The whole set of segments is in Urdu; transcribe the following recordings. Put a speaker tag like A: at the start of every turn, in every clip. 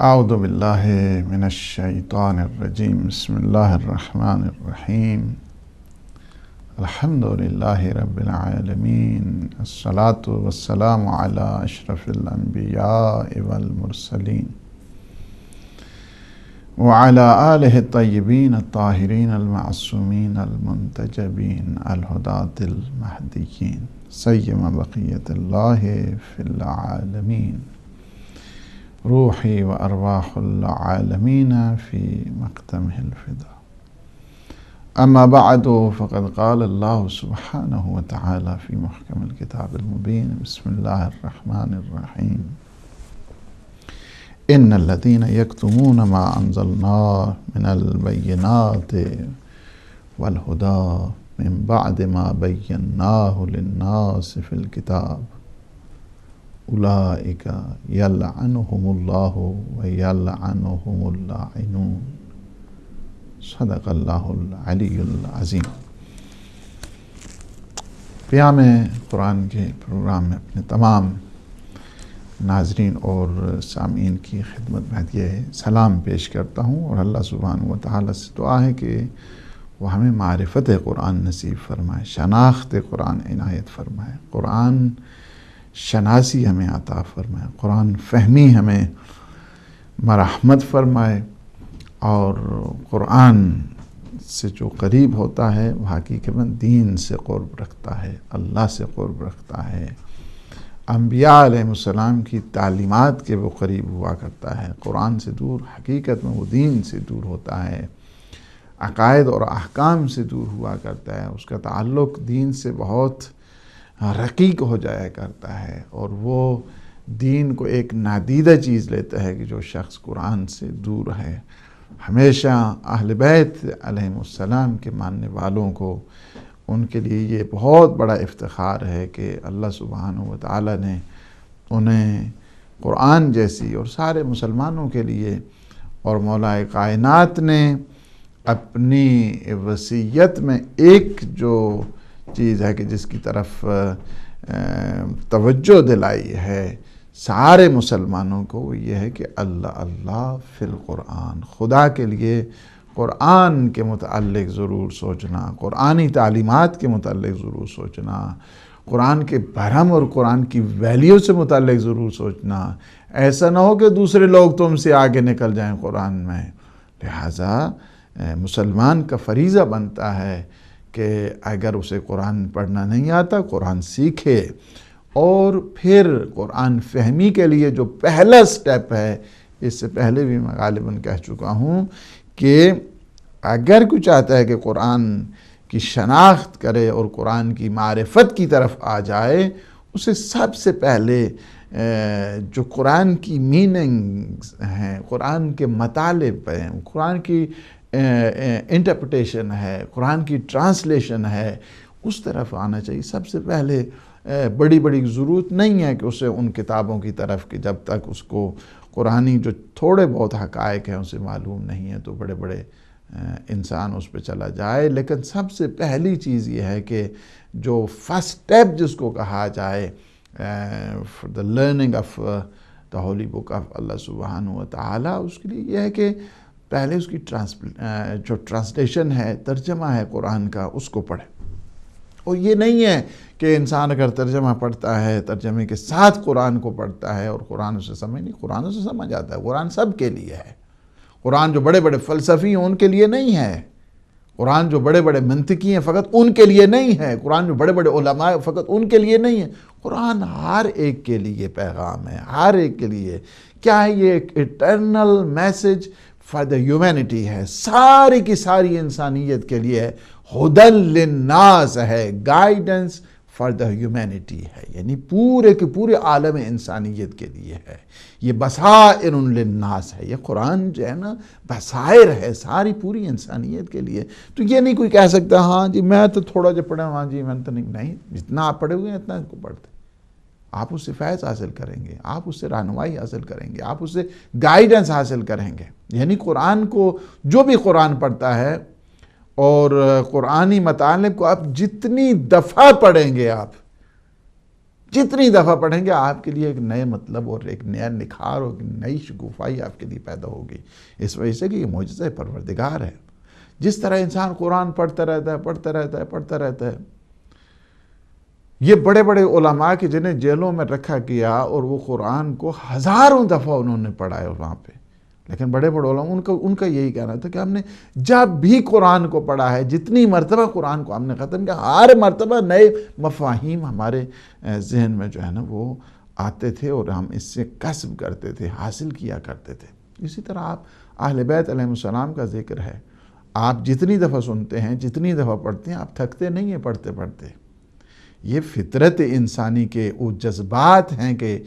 A: اعوذ باللہ من الشیطان الرجیم بسم اللہ الرحمن الرحیم الحمد للہ رب العالمین الصلاة والسلام علی اشرف الانبیاء والمرسلین وعلی آلہ الطیبین الطاہرین المعصومین المنتجبین الہداة المہدیین سیم بقیت اللہ فی العالمین روحی و ارواح العالمین فی مقدمہ الفدا اما بعد فقد قال اللہ سبحانہ وتعالی فی محکم الکتاب المبین بسم اللہ الرحمن الرحیم ان الذین یکتمون ما انزلنا من البینات والہدی من بعد ما بیناہ للناس فی الکتاب اولئک یلعنہم اللہ ویلعنہم اللاعنون صدق اللہ العلی العظیم۔ قیام قرآن کے پروگرام میں اپنے تمام ناظرین اور سامعین کی خدمت میں یہ سلام پیش کرتا ہوں اور اللہ سبحانہ و تعالیٰ سے دعا ہے کہ وہ ہمیں معرفت قرآن نصیب فرمائے، شناخت قرآن عنایت فرمائے، قرآن شناسی ہمیں عطا فرمائے، قرآن فہمی ہمیں مرحمت فرمائے، اور قرآن سے جو قریب ہوتا ہے وہ حقیقتاً دین سے قرب رکھتا ہے، اللہ سے قرب رکھتا ہے، انبیاء علیہ السلام کی تعلیمات کے وہ قریب ہوا کرتا ہے۔ قرآن سے دور حقیقت میں وہ دین سے دور ہوتا ہے، عقائد اور احکام سے دور ہوا کرتا ہے، اس کا تعلق دین سے بہت رقیق ہو جایا کرتا ہے، اور وہ دین کو ایک نادیدہ چیز لیتا ہے کہ جو شخص قرآن سے دور ہے۔ ہمیشہ اہل بیت علیہ السلام کے ماننے والوں کو ان کے لیے یہ بہت بڑا افتخار ہے کہ اللہ سبحانہ و تعالیٰ نے انہیں قرآن جیسی اور سارے مسلمانوں کے لیے اور مولا کائنات نے اپنی وصیت میں ایک جو چیز ہے کہ جس کی طرف توجہ دلائی ہے سارے مسلمانوں کو، وہ یہ ہے کہ اللہ فی القرآن، خدا کے لیے قرآن کے متعلق ضرور سوچنا، قرآنی تعلیمات کے متعلق ضرور سوچنا، قرآن کے بھرم اور قرآن کی ویلیو سے متعلق ضرور سوچنا۔ ایسا نہ ہو کہ دوسرے لوگ تم سے آگے نکل جائیں قرآن میں۔ لہٰذا مسلمان کا فریضہ بنتا ہے کہ اگر اسے قرآن پڑھنا نہیں آتا قرآن سیکھے، اور پھر قرآن فہمی کے لیے جو پہلا سٹیپ ہے، اس سے پہلے بھی میں غالباً کہہ چکا ہوں کہ اگر کوئی چاہتا ہے کہ قرآن کی شناخت کرے اور قرآن کی معرفت کی طرف آ جائے، اسے سب سے پہلے جو قرآن کی میننگز ہیں، قرآن کے مطالب ہیں، قرآن کی انٹرپریٹیشن ہے، قرآن کی ٹرانسلیشن ہے، اس طرف آنا چاہیے۔ سب سے پہلے بڑی بڑی ضرورت نہیں ہے کہ اسے ان کتابوں کی طرف کہ جب تک اس کو قرآنی جو تھوڑے بہت حقائق ہیں اسے معلوم نہیں ہے تو بڑے بڑے انسان اس پہ چلا جائے، لیکن سب سے پہلی چیز یہ ہے کہ جو فرسٹ سٹیپ جس کو کہا جائے for the learning of the holy book of Allah سبحانہ و تعالیٰ، اس کے لیے یہ ہے کہ پہلے اس کی جو ٹرانسلیشن ہے، ترجمہ ہے قرآن کا، اس کو پڑھے۔ اور یہ نہیں ہے کہ انسان اگر ترجمہ پڑھتا ہے، ترجمے کے ساتھ قرآن کو پڑھتا ہے اور قرآن اسے سمجھ نہیں، قرآن اسے سمجھ آتا ہے۔ قرآن سب کے لیے ہے۔ قرآن جو بڑے بڑے فلسفی ہیں ان کے لیے نہیں ہے، قرآن جو بڑے بڑے منطقی ہیں فقط ان کے لیے نہیں ہے، قرآن جو بڑے بڑے علماء ہیں فقط ان کے لیے نہیں ہے۔ قرآن ہر ایک کے لیے پیغام ہے، ہر ایک کے لیے۔ کیا ہے یہ؟ ایک eternal message for the humanity ہے، ساری کی ساری انسانیت کے لیے ہے۔ ہدی للناس ہے، گائیڈنس فار دا ہیومینٹی ہے، یعنی پورے کے پورے عالم انسانیت کے لیے ہے۔ یہ بصائر للناس ہے، یہ قرآن جو ہے نا بصائر ہے ساری پوری انسانیت کے لیے۔ تو یہ نہیں کوئی کہہ سکتا ہاں جی میں تو تھوڑا جو پڑھا ہوں، ہاں جی میں تو نہیں، جتنا آپ پڑھے ہوئے ہیں اتنا اس کو پڑھتے، آپ اس سے فیض حاصل کریں گے، آپ اس سے رہنمائی حاصل کریں گے، آپ اس سے گائیڈنس حاصل کریں گے۔ یعنی قرآن کو جو بھی قرآن پڑھتا ہے اور قرآنی مطالب کو آپ جتنی دفعہ پڑھیں گے، آپ جتنی دفعہ پڑھیں گے آپ کے لیے ایک نئے مطلب اور ایک نیا نکھار اور ایک نئی شگوفائی آپ کے لیے پیدا ہوگی، اس وجہ سے کہ یہ معجزہ پروردگار ہے۔ جس طرح انسان قرآن پڑھتا رہتا ہے، یہ بڑے بڑے علماء کے جنہیں جیلوں میں رکھا گیا اور وہ قرآن کو ہزاروں دفعہ انہوں نے پڑھا ہے وہاں پہ، لیکن بڑے بڑے علماء ان کا یہی کہنا تھا کہ ہم نے جب بھی قرآن کو پڑھا ہے، جتنی مرتبہ قرآن کو ہم نے ختم کیا، ہر مرتبہ نئے مفاہیم ہمارے ذہن میں جو ہے نا وہ آتے تھے اور ہم اس سے کسب کرتے تھے، حاصل کیا کرتے تھے۔ اسی طرح آپ اہل بیت علیہ السلام کا ذکر ہے، آپ جتنی دفعہ سنتے ہیں، جتنی دفعہ پڑھتے ہیں، آپ تھکتے نہیں ہیں پڑھتے۔ یہ فطرت انسانی کے وہ جذبات ہیں کہ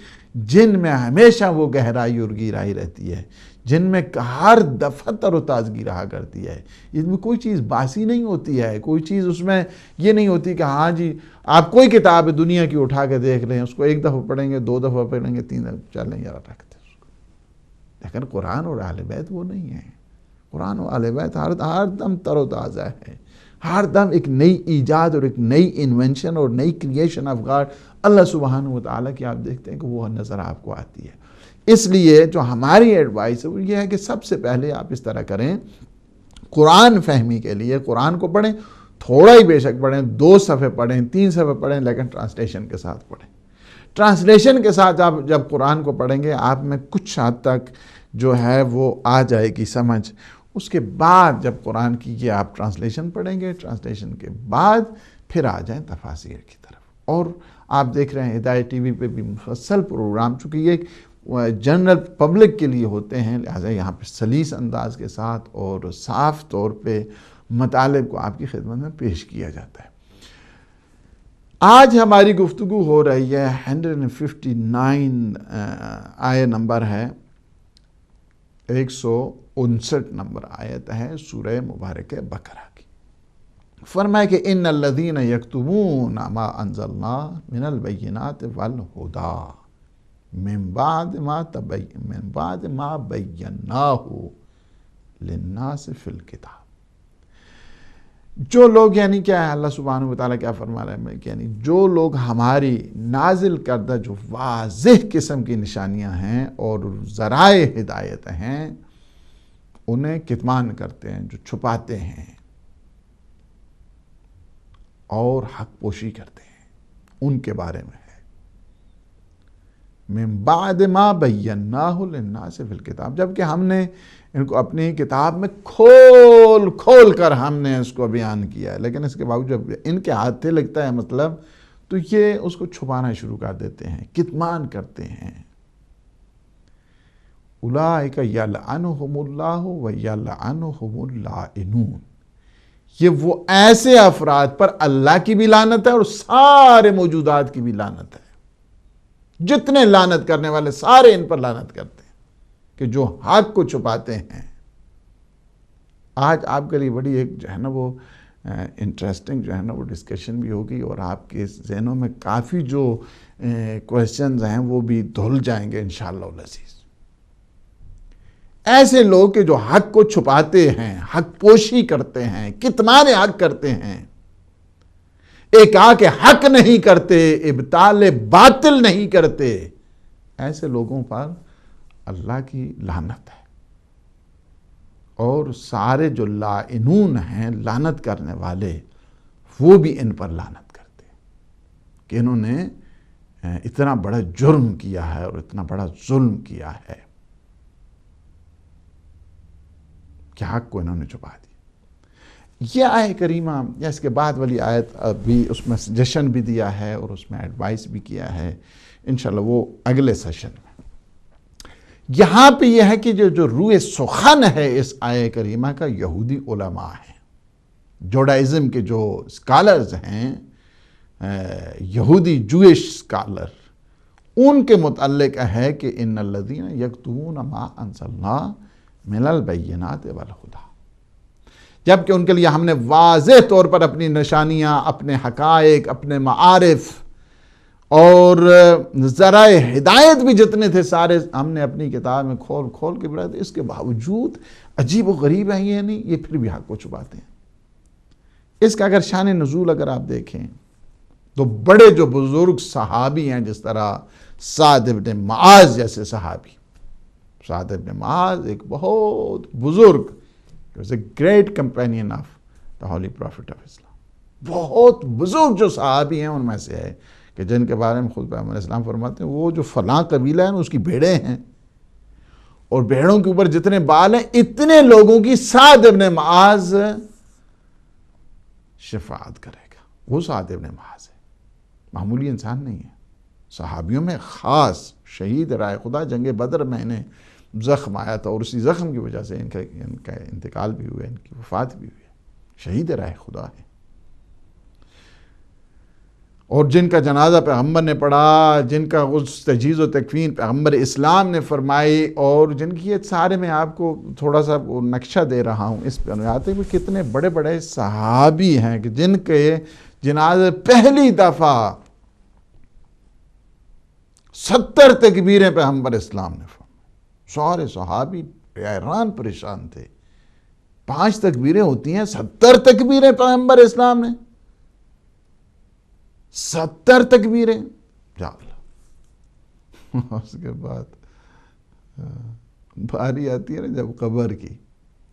A: جن میں ہمیشہ وہ گہرائی اور گہرائی رہتی ہے، جن میں ہر دفعہ تر و تازگی رہا کرتی ہے، اس میں کوئی چیز باسی نہیں ہوتی ہے، کوئی چیز اس میں یہ نہیں ہوتی کہ ہاں جی آپ کوئی کتاب دنیا کی اٹھا کے دیکھ لیں، اس کو ایک دفعہ پڑھیں گے، 2 دفعہ پڑھیں گے، 3 دفعہ چلیں یار رکھتے اس کو۔ لیکن قرآن اور اہل بیت وہ نہیں ہے، قرآن و اہل بیت ہر دم تر و تازہ ہے، ہر دم ایک نئی ایجاد اور ایک نئی انوینشن اور نئی کریشن آف گاڈ اللہ سبحانہ وتعالی کی آپ دیکھتے ہیں کہ وہ نظر آپ کو آتی ہے۔ اس لیے جو ہماری ایڈوائس ہے وہ یہ ہے کہ سب سے پہلے آپ اس طرح کریں، قرآن فہمی کے لیے قرآن کو پڑھیں، تھوڑا ہی بے شک پڑھیں، 2 صفحے پڑھیں، 3 صفحے پڑھیں، لیکن ٹرانسلیشن کے ساتھ پڑھیں۔ ٹرانسلیشن کے ساتھ آپ جب قرآن کو پڑھیں گے آپ میں کچھ حد تک جو ہے وہ آ جائے گی سمجھ۔ اس کے بعد جب قرآن کی یہ آپ ٹرانسلیشن پڑھیں گے، ٹرانسلیشن کے بعد پھر آ جائیں تفاسیر کی طرف۔ اور آپ دیکھ رہے ہیں ہدایت ٹی وی پہ بھی مفصل پروگرام، چونکہ یہ جنرل پبلک کے لیے ہوتے ہیں، لہٰذا یہاں پہ سلیس انداز کے ساتھ اور صاف طور پہ مطالب کو آپ کی خدمت میں پیش کیا جاتا ہے۔ آج ہماری گفتگو ہو رہی ہے 159 آیت نمبر ہے، 159 نمبر آیت ہے سورہ مبارکہ بقرہ کی۔ فرمایا کہ ان الذین یکتمون ما انزلنا من البینات والہدی من بعد ما بیناہ للناس فی الکتاب۔ جو لوگ یعنی کیا ہے، اللہ سبحانہ وتعالیٰ کیا فرما رہے ہیں، یعنی جو لوگ ہماری نازل کردہ جو واضح قسم کی نشانیاں ہیں اور ذرائع ہدایت ہیں انہیں کتمان کرتے ہیں، جو چھپاتے ہیں اور حق پوشی کرتے ہیں، ان کے بارے میں ہے من بعد ما بیناہ للناس فی الکتاب، جبکہ ہم نے ان کو اپنی کتاب میں کھول کر ہم نے اس کو بیان کیا ہے، لیکن اس کے باوجود جب ان کے ہاتھے لگتا ہے مطلب تو یہ اس کو چھپانا شروع کر دیتے ہیں، کتمان کرتے ہیں۔ اولئک یلعنہم اللہ ویلعنہم اللاعنون، یہ وہ ایسے افراد پر اللہ کی بھی لعنت ہے اور سارے موجودات کی بھی لعنت ہے، جتنے لعنت کرنے والے سارے ان پر لعنت کرتے ہیں کہ جو حق کو چھپاتے ہیں۔ آج آپ کے لیے بڑی ایک جو ہے نا وہ انٹرسٹنگ جو ہے نا وہ ڈسکشن بھی ہوگی، اور آپ کے ذہنوں میں کافی جو کوئسچنز ہیں وہ بھی دھل جائیں گے انشاءاللہ العزیز۔ ایسے لوگ کہ جو حق کو چھپاتے ہیں، حق پوشی کرتے ہیں، کتمان حق کرتے ہیں، ایک کہ حق نہیں کرتے، ابطال باطل نہیں کرتے، ایسے لوگوں پر اللہ کی لعنت ہے۔ اور سارے جو لاعنون ہیں، لعنت کرنے والے، وہ بھی ان پر لعنت کرتے ہیں کہ انہوں نے اتنا بڑا جرم کیا ہے اور اتنا بڑا ظلم کیا ہے کہ حق کو انہوں نے چھپا دیا۔ یہ آیت کریمہ یا اس کے بعد والی آیت بھی اس میں سجیشن بھی دیا ہے اور اس میں ایڈوائس بھی کیا ہے، انشاءاللہ وہ اگلے سیشن میں۔ یہاں پہ یہ ہے کہ جو روح سخن ہے اس آیت کریمہ کا یہودی علماء ہیں، جوڈائزم کے جو اسکالرز ہیں، یہودی جوئش اسکالر، ان کے متعلق ہے کہ ان الذین یکتمون ما انزلنا من البینات والہدی، جبکہ ان کے لیے ہم نے واضح طور پر اپنی نشانیاں، اپنے حقائق، اپنے معارف اور ذرائع ہدایت بھی جتنے تھے سارے ہم نے اپنی کتاب میں کھول کے بڑھا دے۔ اس کے باوجود عجیب و غریب ہیں یہ نہیں، یہ پھر بھی حق کو چھپاتے ہیں۔ اس کا اگر شان نزول اگر آپ دیکھیں تو بڑے جو بزرگ صحابی ہیں جس طرح سعد ابن معاذ جیسے صحابی، سعد ابن معاذ ایک بہت بزرگ، was a great companion of the holy prophet of Islam، بہت بزرگ جو صحابی ہیں ان میں سے ہے کہ جن کے بارے میں خود پیغمبر اسلام فرماتے ہیں وہ جو فلاں قبیلہ ہے اس کی بھیڑیں ہیں اور بھیڑوں کے اوپر جتنے بال ہیں اتنے لوگوں کی سعد ابن معاذ شفاعت کرے گا۔ وہ سعد ابن معاذ ہے، معمولی انسان نہیں ہے، صحابیوں میں خاص شہید رائے خدا۔ جنگ بدر میں انہیں زخم آیا تھا اور اسی زخم کی وجہ سے ان کا انتقال بھی ہوا، ان کی وفات بھی ہوئی، شہید رائے خدا ہے، اور جن کا جنازہ پیغمبر نے پڑھا، جن کا اس تجہیز و تکفین پیغمبر اسلام نے فرمائی، اور جن کی یہ سارے میں آپ کو تھوڑا سا نقشہ دے رہا ہوں اس پہ آتے ہیں کہ کتنے بڑے بڑے صحابی ہیں کہ جن کے جنازے پہلی دفعہ 70 تکبیریں پیغمبر اسلام نے فرمائی۔ سارے صحابی حیران پریشان تھے، 5 تکبیریں ہوتی ہیں، 70 تکبیریں پیغمبر اسلام نے، 70 تکبیریں، یا اللہ۔ اس کے بعد باری آتی ہے نا جب قبر کی،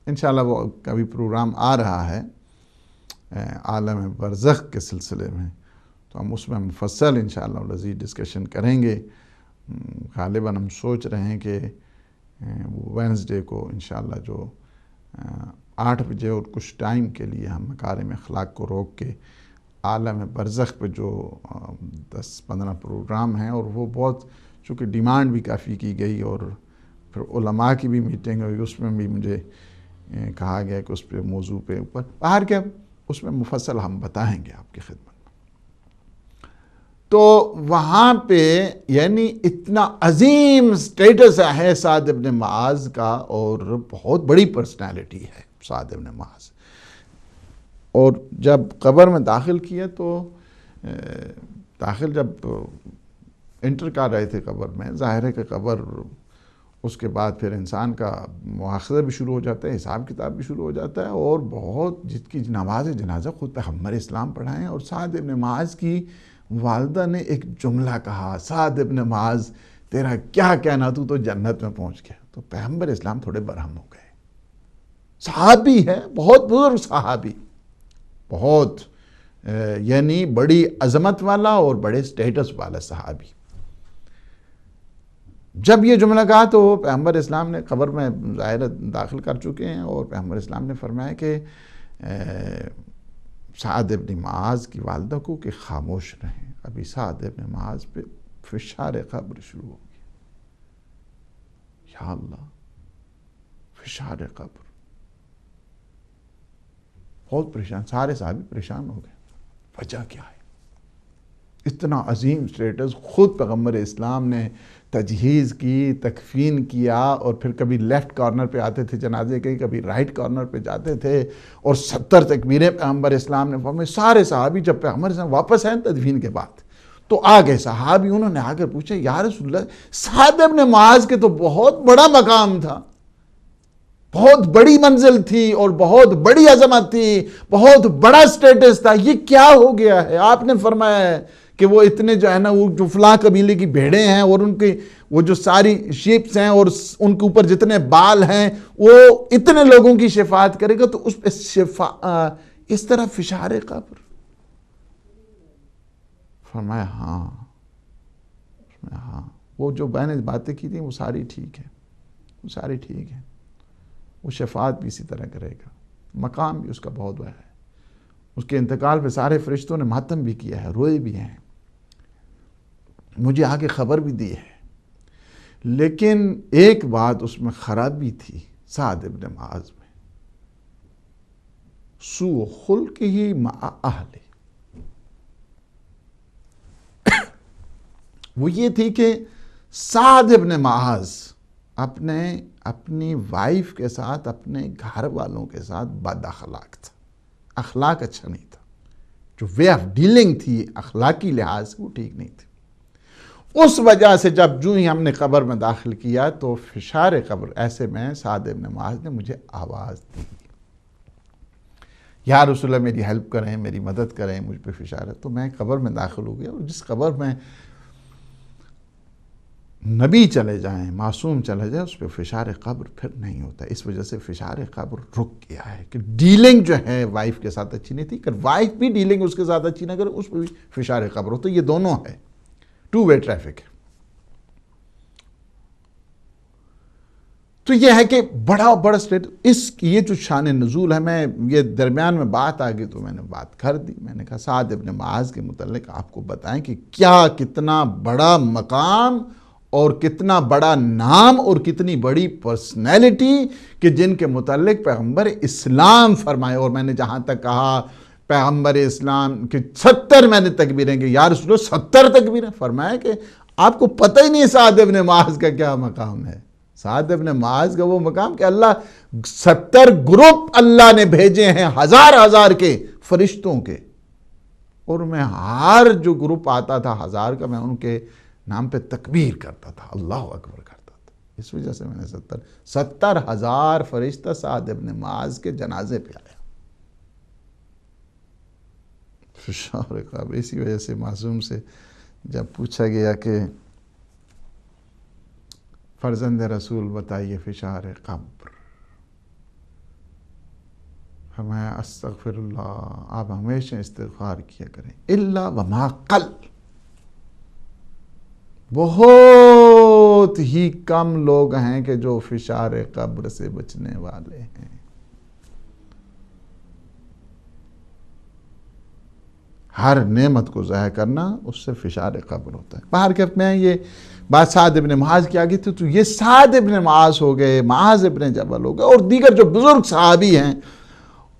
A: انشاءاللہ وہ کبھی پروگرام آ رہا ہے عالم برزخ کے سلسلے میں، تو ہم اس میں مفصل انشاءاللہ العزیز ڈسکشن کریں گے۔ غالباً ہم سوچ رہے ہیں کہ وینسڈے کو انشاءاللہ جو 8 بجے اور کچھ ٹائم کے لیے ہم مکارم اخلاق کو روک کے عالم برزخ پہ جو 10-15 پروگرام ہیں، اور وہ بہت چونکہ ڈیمانڈ بھی کافی کی گئی، اور پھر علماء کی بھی میٹنگ ہوئی، اس میں بھی مجھے کہا گیا کہ اس پہ موضوع پہ اوپر باہر کے اس میں مفصل ہم بتائیں گے آپ کی خدمت میں۔ تو وہاں پہ یعنی اتنا عظیم سٹیٹس ہے سعد ابن معاذ کا، اور بہت بڑی پرسنالٹی ہے سعد ابن معاذ۔ اور جب قبر میں داخل کیا تو جب انٹر کر رہے تھے قبر میں، ظاہر ہے کہ قبر اس کے بعد پھر انسان کا مواخذہ بھی شروع ہو جاتا ہے، حساب کتاب بھی شروع ہو جاتا ہے، اور بہت جس کی نماز جنازہ خود پیغمبر اسلام پڑھائیں، اور سعد ابن معاذ کی والدہ نے ایک جملہ کہا، سعد ابن معاذ تیرا کیا کہنا، تو جنت میں پہنچ گیا۔ تو پیغمبر اسلام تھوڑے برہم ہو گئے۔ صحابی ہے، بہت بزرگ صحابی، بہت یعنی بڑی عظمت والا اور بڑے سٹیٹس والا صحابی۔ جب یہ جملہ کہا تو پیغمبر اسلام نے قبر میں ظاہر داخل کر چکے ہیں، اور پیغمبر اسلام نے فرمایا کہ سعد ابن معاذ کی والدہ کو کہ خاموش رہیں، ابھی سعد ابن معاذ پہ فشار قبر شروع ہو گیا۔ یا اللہ، فشار قبر، بہت پریشان، سارے صحابی پریشان ہو گئے، وجہ کیا ہے؟ اتنا عظیم سٹیٹس، خود پیغمبر اسلام نے تجہیز کی، تکفین کیا، اور پھر کبھی لیفٹ کارنر پہ آتے تھے جنازے کے، کبھی رائٹ کارنر پہ جاتے تھے، اور 70 تکبیریں پیغمبر اسلام نے فرمائی۔ سارے صحابی جب پیغمبر اسلام واپس آئے تدفین کے بعد تو آگے صحابی انہوں نے آ کر پوچھا، یا رسول اللہ، سعد ابن معاذ کے تو بہت بڑا مقام تھا، بہت بڑی منزل تھی، اور بہت بڑی عظمت تھی، بہت بڑا سٹیٹس تھا، یہ کیا ہو گیا ہے؟ آپ نے فرمایا ہے کہ وہ اتنے جو ہے نا، وہ جو فلاں قبیلے کی بھیڑیں ہیں، اور ان کی وہ جو ساری شیپس ہیں، اور ان کے اوپر جتنے بال ہیں، وہ اتنے لوگوں کی شفاعت کرے گا، تو اس پہ اس طرح فشار قبر؟ فرمایا ہاں، وہ جو میں نے باتیں کی تھیں وہ ساری ٹھیک ہے، وہ ساری ٹھیک ہے، وہ شفاعت بھی اسی طرح کرے گا، مقام بھی اس کا بہت بڑا ہے۔ اس کے انتقال پہ سارے فرشتوں نے ماتم بھی کیا ہے، روئے بھی ہیں، مجھے آگے خبر بھی دی ہے، لیکن ایک بات اس میں خرابی تھی سعد ابن معاذ میں، سوء خلقہ مع اہلہ، وہ یہ تھی کہ سعد ابن معاذ اپنی وائف کے ساتھ، اپنے گھر والوں کے ساتھ بد اخلاق تھا، اخلاق اچھا نہیں تھا، جو وے آف ڈیلنگ تھی اخلاقی لحاظ سے وہ ٹھیک نہیں تھی۔ اس وجہ سے جب جو ہی ہم نے قبر میں داخل کیا تو فشار قبر، ایسے میں سعد ابن معاذ نے مجھے آواز دی، یا رسول اللہ میری ہیلپ کریں، میری مدد کریں، مجھ پہ فشار ہے. تو میں قبر میں داخل ہو گیا، اور جس قبر میں نبی چلے جائیں، معصوم چلے جائیں، اس پہ فشار قبر پھر نہیں ہوتا. اس وجہ سے فشار قبر رک گیا ہے کہ ڈیلنگ جو ہے وائف کے ساتھ اچھی نہیں تھی، کہ وائف بھی ڈیلنگ اس کے ساتھ اچھی نہ کرے، اس پہ بھی فشار قبر ہوتا ہے. یہ دونوں ہے، ٹو وے ٹریفک ہے. تو یہ ہے کہ بڑا سٹیٹ یہ جو شان نزول ہے، میں یہ درمیان میں بات آ گئی تو میں نے بات کر دی. میں نے کہا سعد ابن معاذ کے متعلق آپ کو بتائیں کہ کتنا بڑا مقام اور کتنا بڑا نام اور کتنی بڑی پرسنالٹی کہ جن کے متعلق پیغمبر اسلام فرمائے. اور میں نے جہاں تک کہا پیغمبر اسلام کہ 70 میں نے تکبیریں کہ یا رسول اللہ 70 تکبیریں، فرمایا کہ آپ کو پتہ ہی نہیں سعد ابن معاذ کا کیا مقام ہے. سعد ابن معاذ کا وہ مقام کہ اللہ 70 گروپ اللہ نے بھیجے ہیں، ہزار کے فرشتوں کے، اور میں ہر جو گروپ آتا تھا 1000 کا، میں ان کے نام پہ تکبیر کرتا تھا، اللہ اکبر کرتا تھا. اس وجہ سے میں نے 70,000 فرشتہ سعد ابن معاذ کے جنازے پہ آیا. فشار قبر. اسی وجہ سے معصوم سے جب پوچھا گیا کہ فرزند رسول بتائیے فشار قبر، فرمایا استغفر اللہ، آپ ہمیشہ استغفار کیا کریں، الا وما قل، بہت ہی کم لوگ ہیں کہ جو فشار قبر سے بچنے والے ہیں. ہر نعمت کو ضائع کرنا اس سے فشار قبر ہوتا ہے. باہر کے میں یہ بات سعد ابن معاذ کی آگئی تھی، تو یہ سعد ابن معاذ ہو گئے، معاذ ابن جبل ہو گئے، اور دیگر جو بزرگ صحابی ہیں،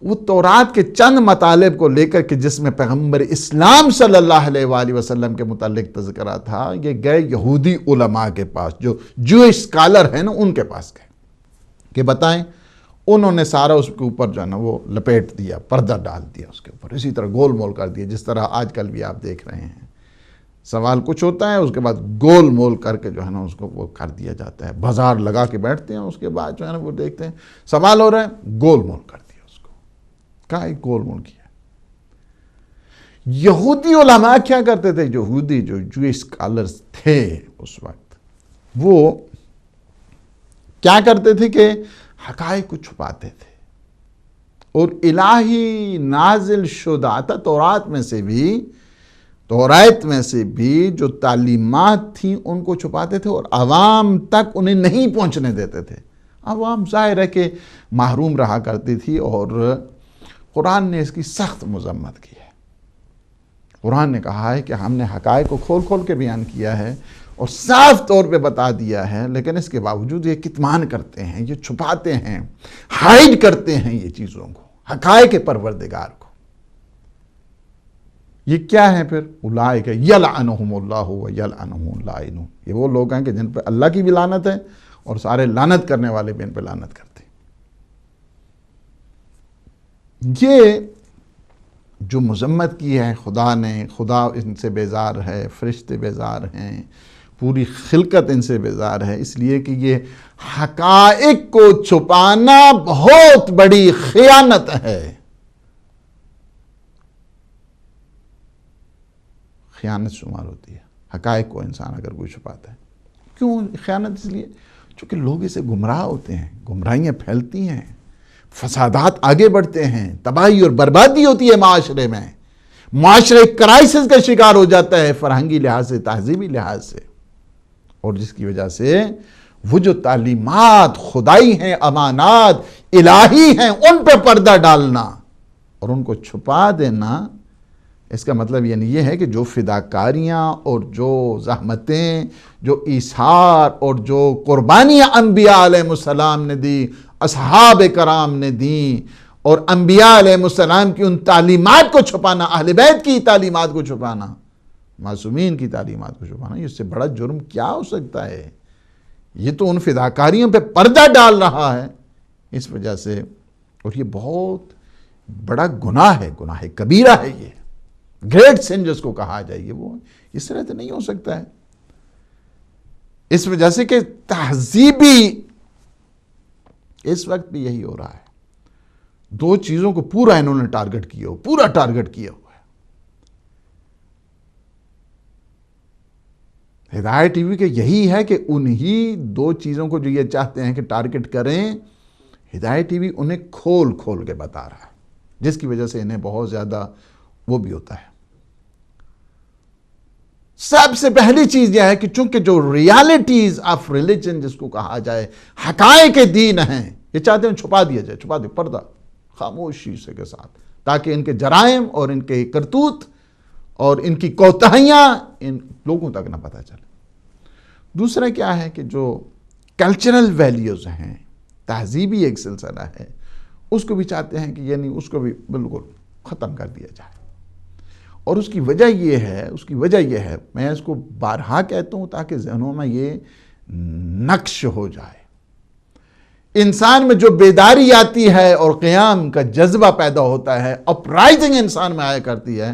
A: وہ تورات کے چند مطالب کو لے کر کے جس میں پیغمبر اسلام صلی اللہ علیہ وآلہ وسلم کے متعلق تذکرہ تھا، یہ گئے یہودی علماء کے پاس، جو جوئش اسکالر ہیں نا، ان کے پاس گئے کہ بتائیں. انہوں نے سارا اس کے اوپر جو ہے نا وہ لپیٹ دیا، پردہ ڈال دیا اس کے اوپر، اسی طرح گول مول کر دیا، جس طرح آج کل بھی آپ دیکھ رہے ہیں. سوال کچھ ہوتا ہے، اس کے بعد گول مول کر کے جو ہے نا اس کو وہ کر دیا جاتا ہے. بازار لگا کے بیٹھتے ہیں، اس کے بعد جو ہے نا وہ دیکھتے ہیں سوال ہو رہا ہے، گول مول کر دیا اس کو. کہا ایک گول مول کیا. یہودی علماء کیا کرتے تھے؟ یہودی جو جوئش اسکالرز تھے اس وقت، وہ کیا کرتے تھے کہ حقائق کو چھپاتے تھے، اور الہی نازل شدہ تھا تورات میں سے بھی جو تعلیمات تھیں ان کو چھپاتے تھے، اور عوام تک انہیں نہیں پہنچنے دیتے تھے. عوام ظاہر ہے کہ محروم رہا کرتی تھی، اور قرآن نے اس کی سخت مذمت کی ہے. قرآن نے کہا ہے کہ ہم نے حقائق کو کھول کھول کے بیان کیا ہے اور صاف طور پہ بتا دیا ہے، لیکن اس کے باوجود یہ کتمان کرتے ہیں، یہ چھپاتے ہیں، ہائیڈ کرتے ہیں یہ چیزوں کو، حقائق پروردگار کو. یہ کیا ہے پھر؟ اولئک یلعنہم اللہ و یلعنہم اللائنون. یہ وہ لوگ ہیں کہ جن پہ اللہ کی بھی لعنت ہے، اور سارے لعنت کرنے والے بھی ان پہ لعنت کرتے ہیں. یہ جو مذمت کی ہے خدا نے، خدا ان سے بیزار ہے، فرشتے بیزار ہیں، پوری خلقت ان سے بیزار ہے، اس لیے کہ یہ حقائق کو چھپانا بہت بڑی خیانت ہے. خیانت شمار ہوتی ہے حقائق کو انسان اگر کوئی چھپاتا ہے. کیوں خیانت؟ اس لیے چونکہ لوگ اسے گمراہ ہوتے ہیں، گمراہیاں پھیلتی ہیں، فسادات آگے بڑھتے ہیں، تباہی اور بربادی ہوتی ہے معاشرے میں، معاشرے کرائسس کا شکار ہو جاتا ہے فرہنگی لحاظ سے، تہذیبی لحاظ سے، اور جس کی وجہ سے وہ جو تعلیمات خدائی ہیں، امانات الہی ہیں، ان پہ پردہ ڈالنا اور ان کو چھپا دینا، اس کا مطلب یعنی یہ ہے کہ جو فداکاریاں اور جو زحمتیں، جو ایثار اور جو قربانیاں انبیاء علیہ السلام نے دی، اصحاب کرام نے دی، اور انبیاء علیہ السلام کی ان تعلیمات کو چھپانا، اہل بیت کی تعلیمات کو چھپانا، معصومین کی تعلیمات کو چھپانا، اس سے بڑا جرم کیا ہو سکتا ہے؟ یہ تو ان فداکاریوں پہ پردہ ڈال رہا ہے. اس وجہ سے، اور یہ بہت بڑا گناہ ہے، گناہ کبیرہ ہے، یہ گریٹ سن جس کو کہا جائے، وہ اس طرح تو نہیں ہو سکتا ہے. اس وجہ سے کہ تہذیبی اس وقت بھی یہی ہو رہا ہے. دو چیزوں کو پورا انہوں نے ٹارگٹ کیا ہو، پورا ٹارگٹ کیا ہوا ہے۔ ہدایت ٹی وی کے یہی ہے کہ انہی دو چیزوں کو جو یہ چاہتے ہیں کہ ٹارگٹ کریں، ہدایت ٹی وی انہیں کھول کھول کے بتا رہا ہے، جس کی وجہ سے انہیں بہت زیادہ وہ بھی ہوتا ہے۔ سب سے پہلی چیز یہ ہے کہ چونکہ جو ریالٹیز آف ریلیجن جس کو کہا جائے، حقائق دین ہیں، یہ چاہتے ہیں چھپا دیا جائے، چھپا دیا، پردہ خاموشی سے کے ساتھ، تاکہ ان کے جرائم اور ان کے کرتوت اور ان کی کوتاہیاں ان لوگوں تک نہ پتہ چلے۔ دوسرا کیا ہے کہ جو کلچرل ویلیوز ہیں، تہذیبی ایک سلسلہ ہے، اس کو بھی چاہتے ہیں کہ یعنی اس کو بھی بالکل ختم کر دیا جائے۔ اور اس کی وجہ یہ ہے، میں اس کو بارہا کہتا ہوں تاکہ ذہنوں میں یہ نقش ہو جائے، انسان میں جو بیداری آتی ہے اور قیام کا جذبہ پیدا ہوتا ہے، اپرائزنگ انسان میں آیا کرتی ہے،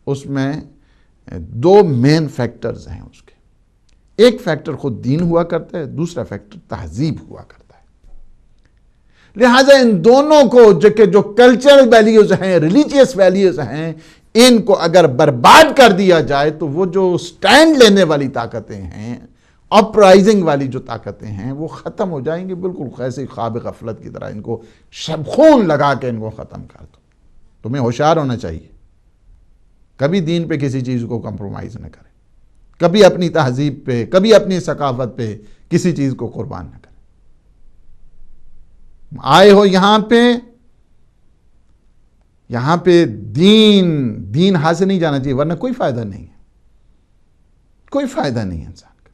A: اس میں دو مین فیکٹرز ہیں اس کے۔ ایک فیکٹر خود دین ہوا کرتا ہے، دوسرا فیکٹر تہذیب ہوا کرتا ہے۔ لہٰذا ان دونوں کو جو کلچرل ویلیوز ہیں، ریلیجیس ویلیوز ہیں، ان کو اگر برباد کر دیا جائے تو وہ جو سٹینڈ لینے والی طاقتیں ہیں، اپرائزنگ والی جو طاقتیں ہیں، وہ ختم ہو جائیں گی، بالکل ایسے خواب غفلت کی طرح۔ ان کو خون لگا کے ان کو ختم کر دو۔ تمہیں ہوشیار ہونا چاہیے، کبھی دین پہ کسی چیز کو کمپرومائز نہ کرے، کبھی اپنی تہذیب پہ، کبھی اپنی ثقافت پہ کسی چیز کو قربان نہ کرے۔ آئے ہو یہاں پہ دین حاصل نہیں جانا چاہیے، ورنہ کوئی فائدہ نہیں ہے، کوئی فائدہ نہیں ہے انسان کا۔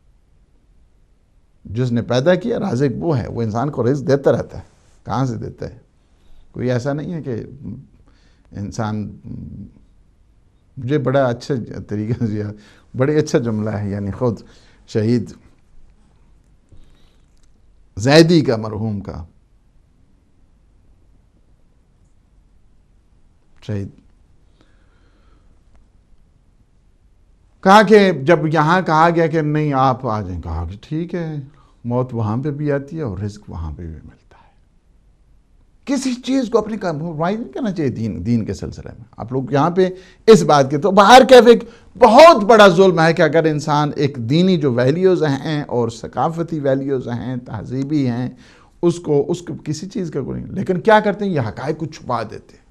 A: جس نے پیدا کیا رازق وہ ہے، وہ انسان کو رزق دیتا رہتا ہے۔ کہاں سے دیتا ہے؟ کوئی ایسا نہیں ہے کہ انسان، مجھے بڑا اچھا طریقہ سے بڑے اچھا جملہ ہے، یعنی خود شہید زیدی کا، مرحوم کا شہید، کہا کہ جب یہاں کہا گیا کہ نہیں آپ آ جائیں، کہا کہ ٹھیک ہے، موت وہاں پہ بھی آتی ہے اور رزق وہاں پہ بھی ملتا ہے۔ کسی چیز کو اپنے کمپرومائز نہیں کرنا چاہیے دین کے سلسلے میں۔ آپ لوگ یہاں پہ اس بات کے تو باہر کیف ایک بہت بڑا ظلم ہے کہ اگر انسان ایک دینی جو ویلیوز ہیں اور ثقافتی ویلیوز ہیں، تہذیبی ہیں، اس کو کسی چیز کا کوئی نہیں، لیکن کیا کرتے ہیں، یہ حقائق کو چھپا دیتے ہیں۔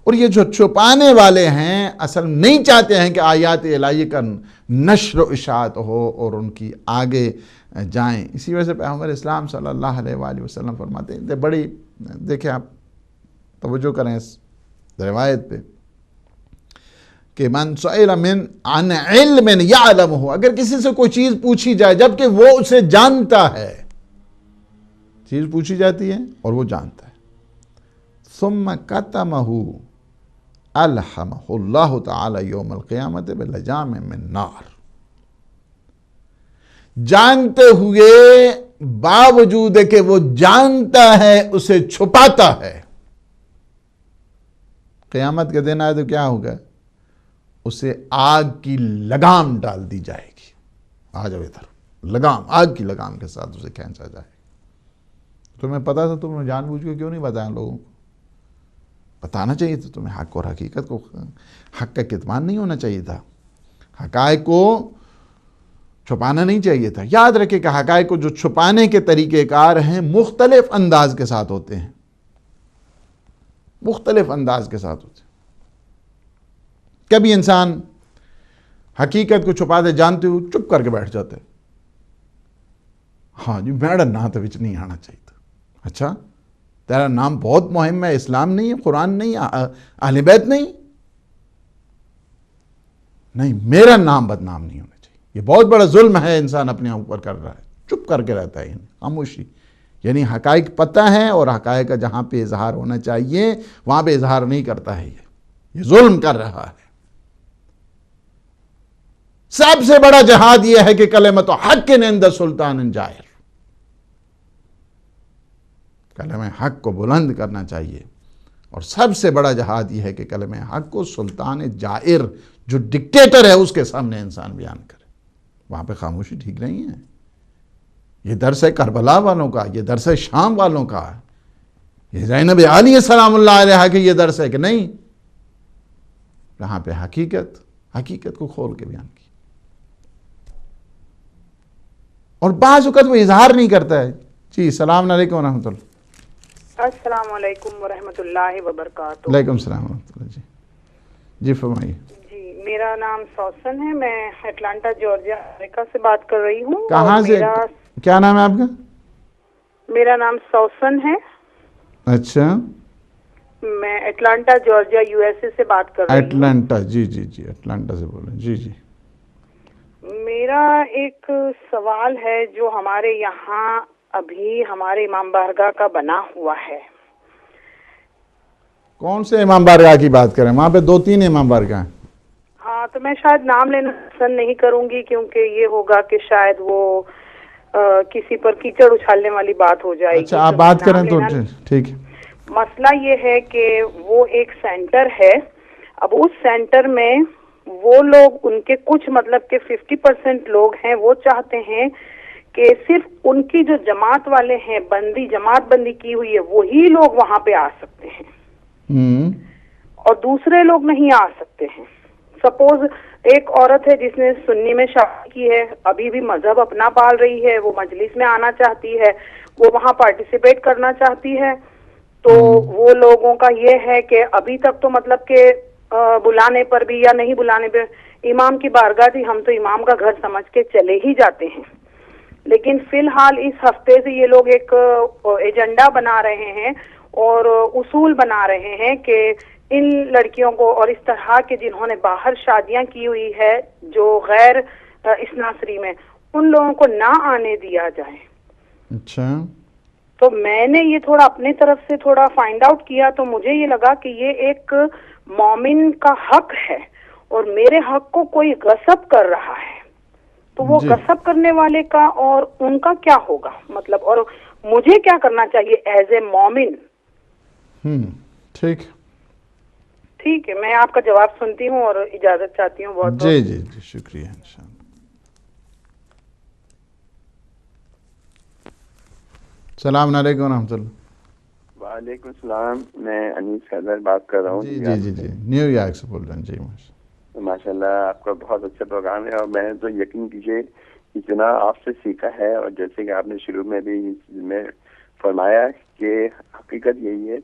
A: اور یہ جو چھپانے والے ہیں اصل نہیں چاہتے ہیں کہ آیات الہیہ کا نشر و اشاعت ہو اور ان کی آگے جائیں۔ اسی وجہ سے پیغمبر اسلام صلی اللہ علیہ وآلہ وسلم فرماتے ہیں، دیکھیں آپ توجہ کریں اس روایت پہ کہ من سئل عن علم یعلمہ، اگر کسی سے کوئی چیز پوچھی جائے جبکہ وہ اسے جانتا ہے، چیز پوچھی جاتی ہے اور وہ جانتا ہے، ثم کتمہ الحمہ اللہ تعالی یوم القیامت بلجام من نار، جانتے ہوئے باوجود کہ وہ جانتا ہے اسے چھپاتا ہے، قیامت کے دن آئے تو کیا ہوگا، اسے آگ کی لگام ڈال دی جائے گی۔ آ جاؤ ادھر، لگام، آگ کی لگام کے ساتھ اسے کھینچا جائے گا۔ تمہیں پتا تھا، تم نے جان بوجھ کے کیوں نہیں بتایا لوگوں کو؟ بتانا چاہیے تھا تمہیں، حق اور حقیقت کو، حق کا کتمان نہیں ہونا چاہیے تھا، حقائق کو چھپانا نہیں چاہیے تھا۔ یاد رکھے کہ حقائق کو جو چھپانے کے طریقہ کار ہیں مختلف انداز کے ساتھ ہوتے ہیں، مختلف انداز کے ساتھ ہوتے ہیں۔ کبھی انسان حقیقت کو چھپاتے جانتے ہوئے چپ کر کے بیٹھ جاتے، ہاں جی میرا نام تو وچ نہیں آنا چاہیے تھا۔ اچھا تیرا نام بہت مہم ہے، اسلام نہیں ہے، قرآن نہیں، اہل بیت نہیں، میرا نام بدنام نہیں ہونا چاہیے۔ یہ بہت بڑا ظلم ہے انسان اپنے اوپر کر رہا ہے، چپ کر کے رہتا ہے، خاموشی، یعنی حقائق پتہ ہے اور حقائق کا جہاں پہ اظہار ہونا چاہیے وہاں پہ اظہار نہیں کرتا ہے، یہ ظلم کر رہا ہے۔ سب سے بڑا جہاد یہ ہے کہ کلمۃ حق عند سلطان جائر، کلمہ حق کو بلند کرنا چاہیے، اور سب سے بڑا جہاد یہ ہے کہ کلمہ حق کو سلطان جائر جو ڈکٹیٹر ہے اس کے سامنے انسان بیان کرے۔ وہاں پہ خاموشی ٹھیک نہیں ہے۔ یہ درس ہے کربلا والوں کا، یہ درس ہے شام والوں کا، یہ زینب عالیہ سلام اللہ علیہ کہ یہ درس ہے کہ نہیں، یہاں پہ حقیقت کو کھول کے بیان کی. اور بعض اوقات وہ اظہار نہیں کرتا ہے. جی السلام علیکم ورحمۃ اللہ.
B: السلام علیکم ورحمۃ اللہ وبرکاتہ.
A: وعلیکم السلام ورحمۃ اللہ. جی فرمائیے.
B: جی میرا نام سوسن ہے، میں اٹلانٹا جارجیا امریکہ سے بات کر رہی ہوں.
A: کہاں سے؟ کیا نام ہے آپ کا؟
B: میرا نام سوسن ہے.
A: اچھا.
B: میں Atlanta Georgia U S A سے بات کر رہی ہوں.
A: اٹلانٹا. جی اٹلانٹا سے بول رہے ہیں. جی
B: میرا ایک سوال ہے جو ہمارے یہاں ابھی ہمارے امام بارگاہ کا بنا ہوا ہے.
A: کون سے امام بارگاہ کی بات کریں؟ وہاں پہ 2-3 امام بارگاہ ہیں.
B: ہاں تو میں شاید نام لینا پسند نہیں کروں گی، کیونکہ یہ ہوگا کہ شاید وہ کسی پر کیچڑ اچھالنے والی بات ہو جائے گی.
A: اچھا آپ بات کریں تو ٹھیک ہے.
B: مسئلہ یہ ہے کہ وہ ایک سینٹر ہے. اب اس سینٹر میں وہ لوگ، ان کے کچھ مطلب کہ 50% لوگ ہیں، وہ چاہتے ہیں کہ صرف ان کی جو جماعت والے ہیں، جماعت بندی کی ہوئی ہے، وہی لوگ وہاں پہ آ سکتے ہیں اور دوسرے لوگ نہیں آ سکتے ہیں. سپوز ایک عورت ہے جس نے سنی میں شادی کی ہے، ابھی بھی مذہب اپنا پال رہی ہے، وہ مجلس میں آنا چاہتی ہے، وہ وہاں پارٹیسپیٹ کرنا چاہتی ہے، تو وہ لوگوں کا یہ ہے کہ ابھی تک تو مطلب کہ بلانے پر بھی یا نہیں بلانے پہ امام کی بارگاہ تھی، ہم تو امام کا گھر سمجھ کے چلے ہی جاتے ہیں. لیکن فی الحال اس ہفتے سے یہ لوگ ایک ایجنڈا بنا رہے ہیں اور اصول بنا رہے ہیں کہ ان لڑکیوں کو اور اس طرح کے جنہوں نے باہر شادیاں کی ہوئی ہے جو غیر اسناسری میں، ان لوگوں کو نہ آنے دیا جائے.
A: اچھا.
B: تو میں نے یہ تھوڑا اپنی طرف سے تھوڑا فائنڈ آؤٹ کیا، تو مجھے یہ لگا کہ یہ ایک مومن کا حق ہے اور میرے حق کو کوئی غصب کر رہا ہے. تو وہ غصب کرنے والے کا اور ان کا کیا ہوگا مطلب، اور مجھے کیا کرنا چاہیے ایز اے مومن؟ ٹھیک ہے، میں آپ کا جواب سنتی ہوں اور اجازت چاہتی ہوں. بہت
A: جی شکریہ. انشاءاللہ. السلام علیکم ورحمۃ اللہ.
C: وعلیکم السلام. میں انیس حیدر بات کر رہا ہوں.
A: جی نیو یارک سے بول رہے ہیں. جی
C: ماشاء اللہ آپ کا بہت اچھا پروگرام ہے، اور میں تو یقین کیجیے اتنا آپ سے سیکھا ہے. اور جیسے کہ آپ نے شروع میں بھی میں فرمایا کہ حقیقت یہی ہے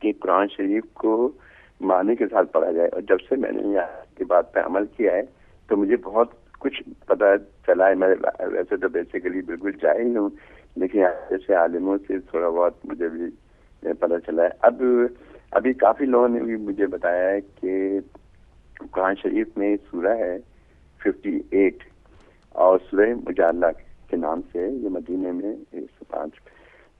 C: کہ قرآن شریف کو معنی کے ساتھ پڑھا جائے. اور جب سے میں نے یہاں کی بات پہ عمل کیا ہے تو مجھے بہت کچھ پتہ چلا ہے. میں ویسے تو بیسیکلی بالکل جاہل ہوں، لیکن جیسے عالموں سے تھوڑا بہت مجھے بھی پتہ چلا ہے. ابھی کافی لوگوں نے بھی مجھے بتایا ہے کہ قرآن شریف میں سورہ ہے 58 اور سورہ مجادلہ کے نام سے، یہ مدینے میں 105.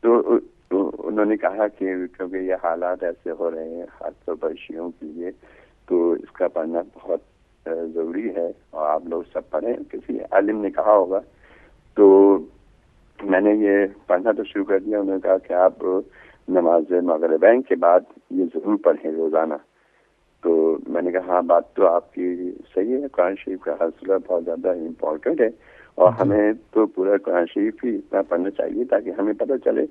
C: تو انہوں نے کہا کہ کیونکہ یہ حالات ایسے ہو رہے ہیں خاص طور پر شیعوں کے لیے، تو اس کا پڑھنا بہت ضروری ہے اور آپ لوگ سب پڑھیں. کسی عالم نے کہا ہوگا، تو میں نے یہ پڑھنا تو شروع کر دیا. انہوں نے کہا کہ آپ نماز مغربین کے بعد یہ ضرور پڑھیں روزانہ. تو میں نے کہا ہاں بات تو آپ کی صحیح ہے، قرآن شریف کا حوصلہ بہت زیادہ امپورٹنٹ ہے اور ہمیں تو پورا قرآن شریف ہی اتنا پڑھنا چاہیے تاکہ ہمیں پتہ چلے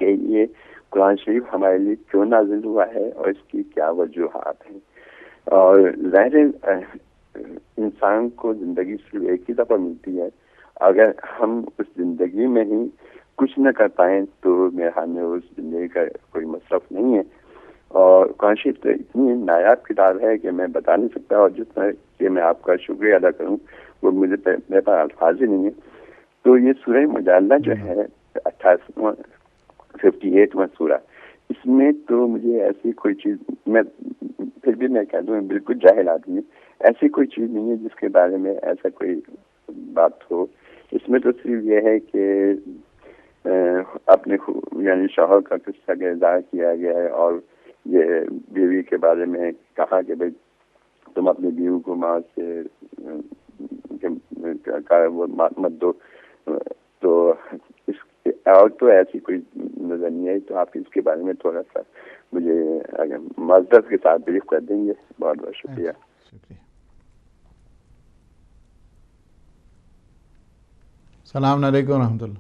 C: کہ یہ قرآن شریف ہمارے لیے کیوں نازل ہوا ہے اور اس کی کیا وجوہات ہیں. اور ظاہر انسان کو زندگی صرف ایک ہی دفعہ ملتی ہے، اگر ہم اس زندگی میں ہی کچھ نہ کر پائیں تو میرے خیال میں اس زندگی کا کوئی مصرف نہیں ہے. اور قرآن شریف تو اتنی نایاب کتاب ہے کہ میں بتا نہیں سکتا، اور جس طرح کہ میں آپ کا شکریہ ادا کروں وہ میرے پاس الفاظ ہی نہیں ہے. تو یہ سورہ مجادلہ جو ہے 58واں سورہ، اس میں تو مجھے ایسی کوئی چیز، میں پھر بھی میں کہہ دوں بالکل جاہل آدمی، ایسی کوئی چیز نہیں ہے جس کے بارے میں ایسا کوئی بات ہو. اس میں تو صرف یہ ہے کہ اپنے یعنی شوہر کا قصہ کا اظہار کیا گیا ہے، اور یہ بیوی کے بارے میں کہا کہ بھائی تم اپنی بیوی کو ماں سے وہ مت دو. تو اس اور تو ایسی کوئی نظر نہیں آئی. تو آپ اس کے بارے میں تھوڑا سا مجھے اگر معذرت کے ساتھ بریف کر دیں گے. بہت بہت شکریہ.
A: السلام علیکم ورحمۃ اللہ.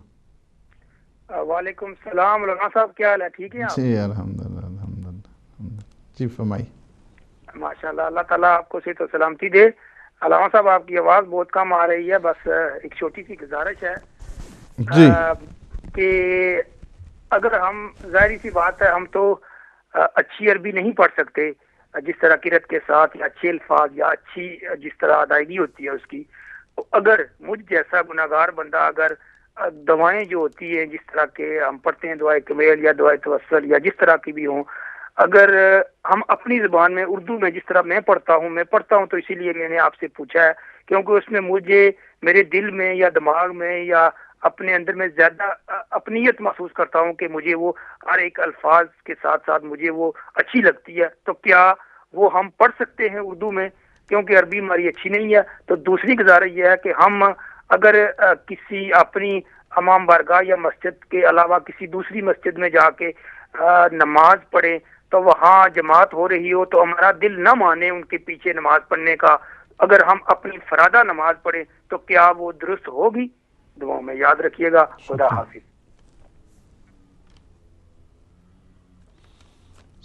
D: وعلیکم السلام مولانا صاحب، کیا حال ہے؟ ٹھیک ہے آپ؟
A: جی الحمدللہ جی فرمائی.
D: ماشاء اللہ، اللہ تعالیٰ آپ کو صحت و سلامتی دے. علامہ صاحب آپ کی آواز بہت کم آ رہی ہے، بس ایک چھوٹی سی گزارش ہے
A: جی
D: کہ اگر ہم، ظاہری سی بات ہے، ہم تو اچھی عربی نہیں پڑھ سکتے جس طرح قرت کے ساتھ، یا اچھے الفاظ یا اچھی جس طرح ادائیگی ہوتی ہے اس کی. تو اگر مجھ جیسا گناہگار بندہ اگر دوائیں جو ہوتی ہیں جس طرح کے ہم پڑھتے ہیں، دعائے کمیل یا دعائے توسل یا جس طرح کی بھی ہوں، اگر ہم اپنی زبان میں اردو میں جس طرح میں پڑھتا ہوں تو اسی لیے میں نے آپ سے پوچھا ہے، کیونکہ اس میں مجھے میرے دل میں یا دماغ میں یا اپنے اندر میں زیادہ اپنیت محسوس کرتا ہوں کہ مجھے وہ ہر ایک الفاظ کے ساتھ ساتھ مجھے وہ اچھی لگتی ہے. تو کیا وہ ہم پڑھ سکتے ہیں اردو میں؟ کیونکہ عربی ہماری اچھی نہیں ہے. تو دوسری گزارش یہ ہے کہ ہم اگر کسی اپنی امام بارگاہ یا مسجد کے علاوہ کسی دوسری مسجد میں جا کے نماز پڑھیں تو وہاں جماعت ہو رہی ہو تو ہمارا دل نہ مانے ان کے پیچھے نماز پڑھنے کا، اگر ہم اپنی فرادہ نماز پڑھیں تو کیا وہ درست ہوگی؟ دعاؤں میں یاد رکھیے گا. خدا حافظ.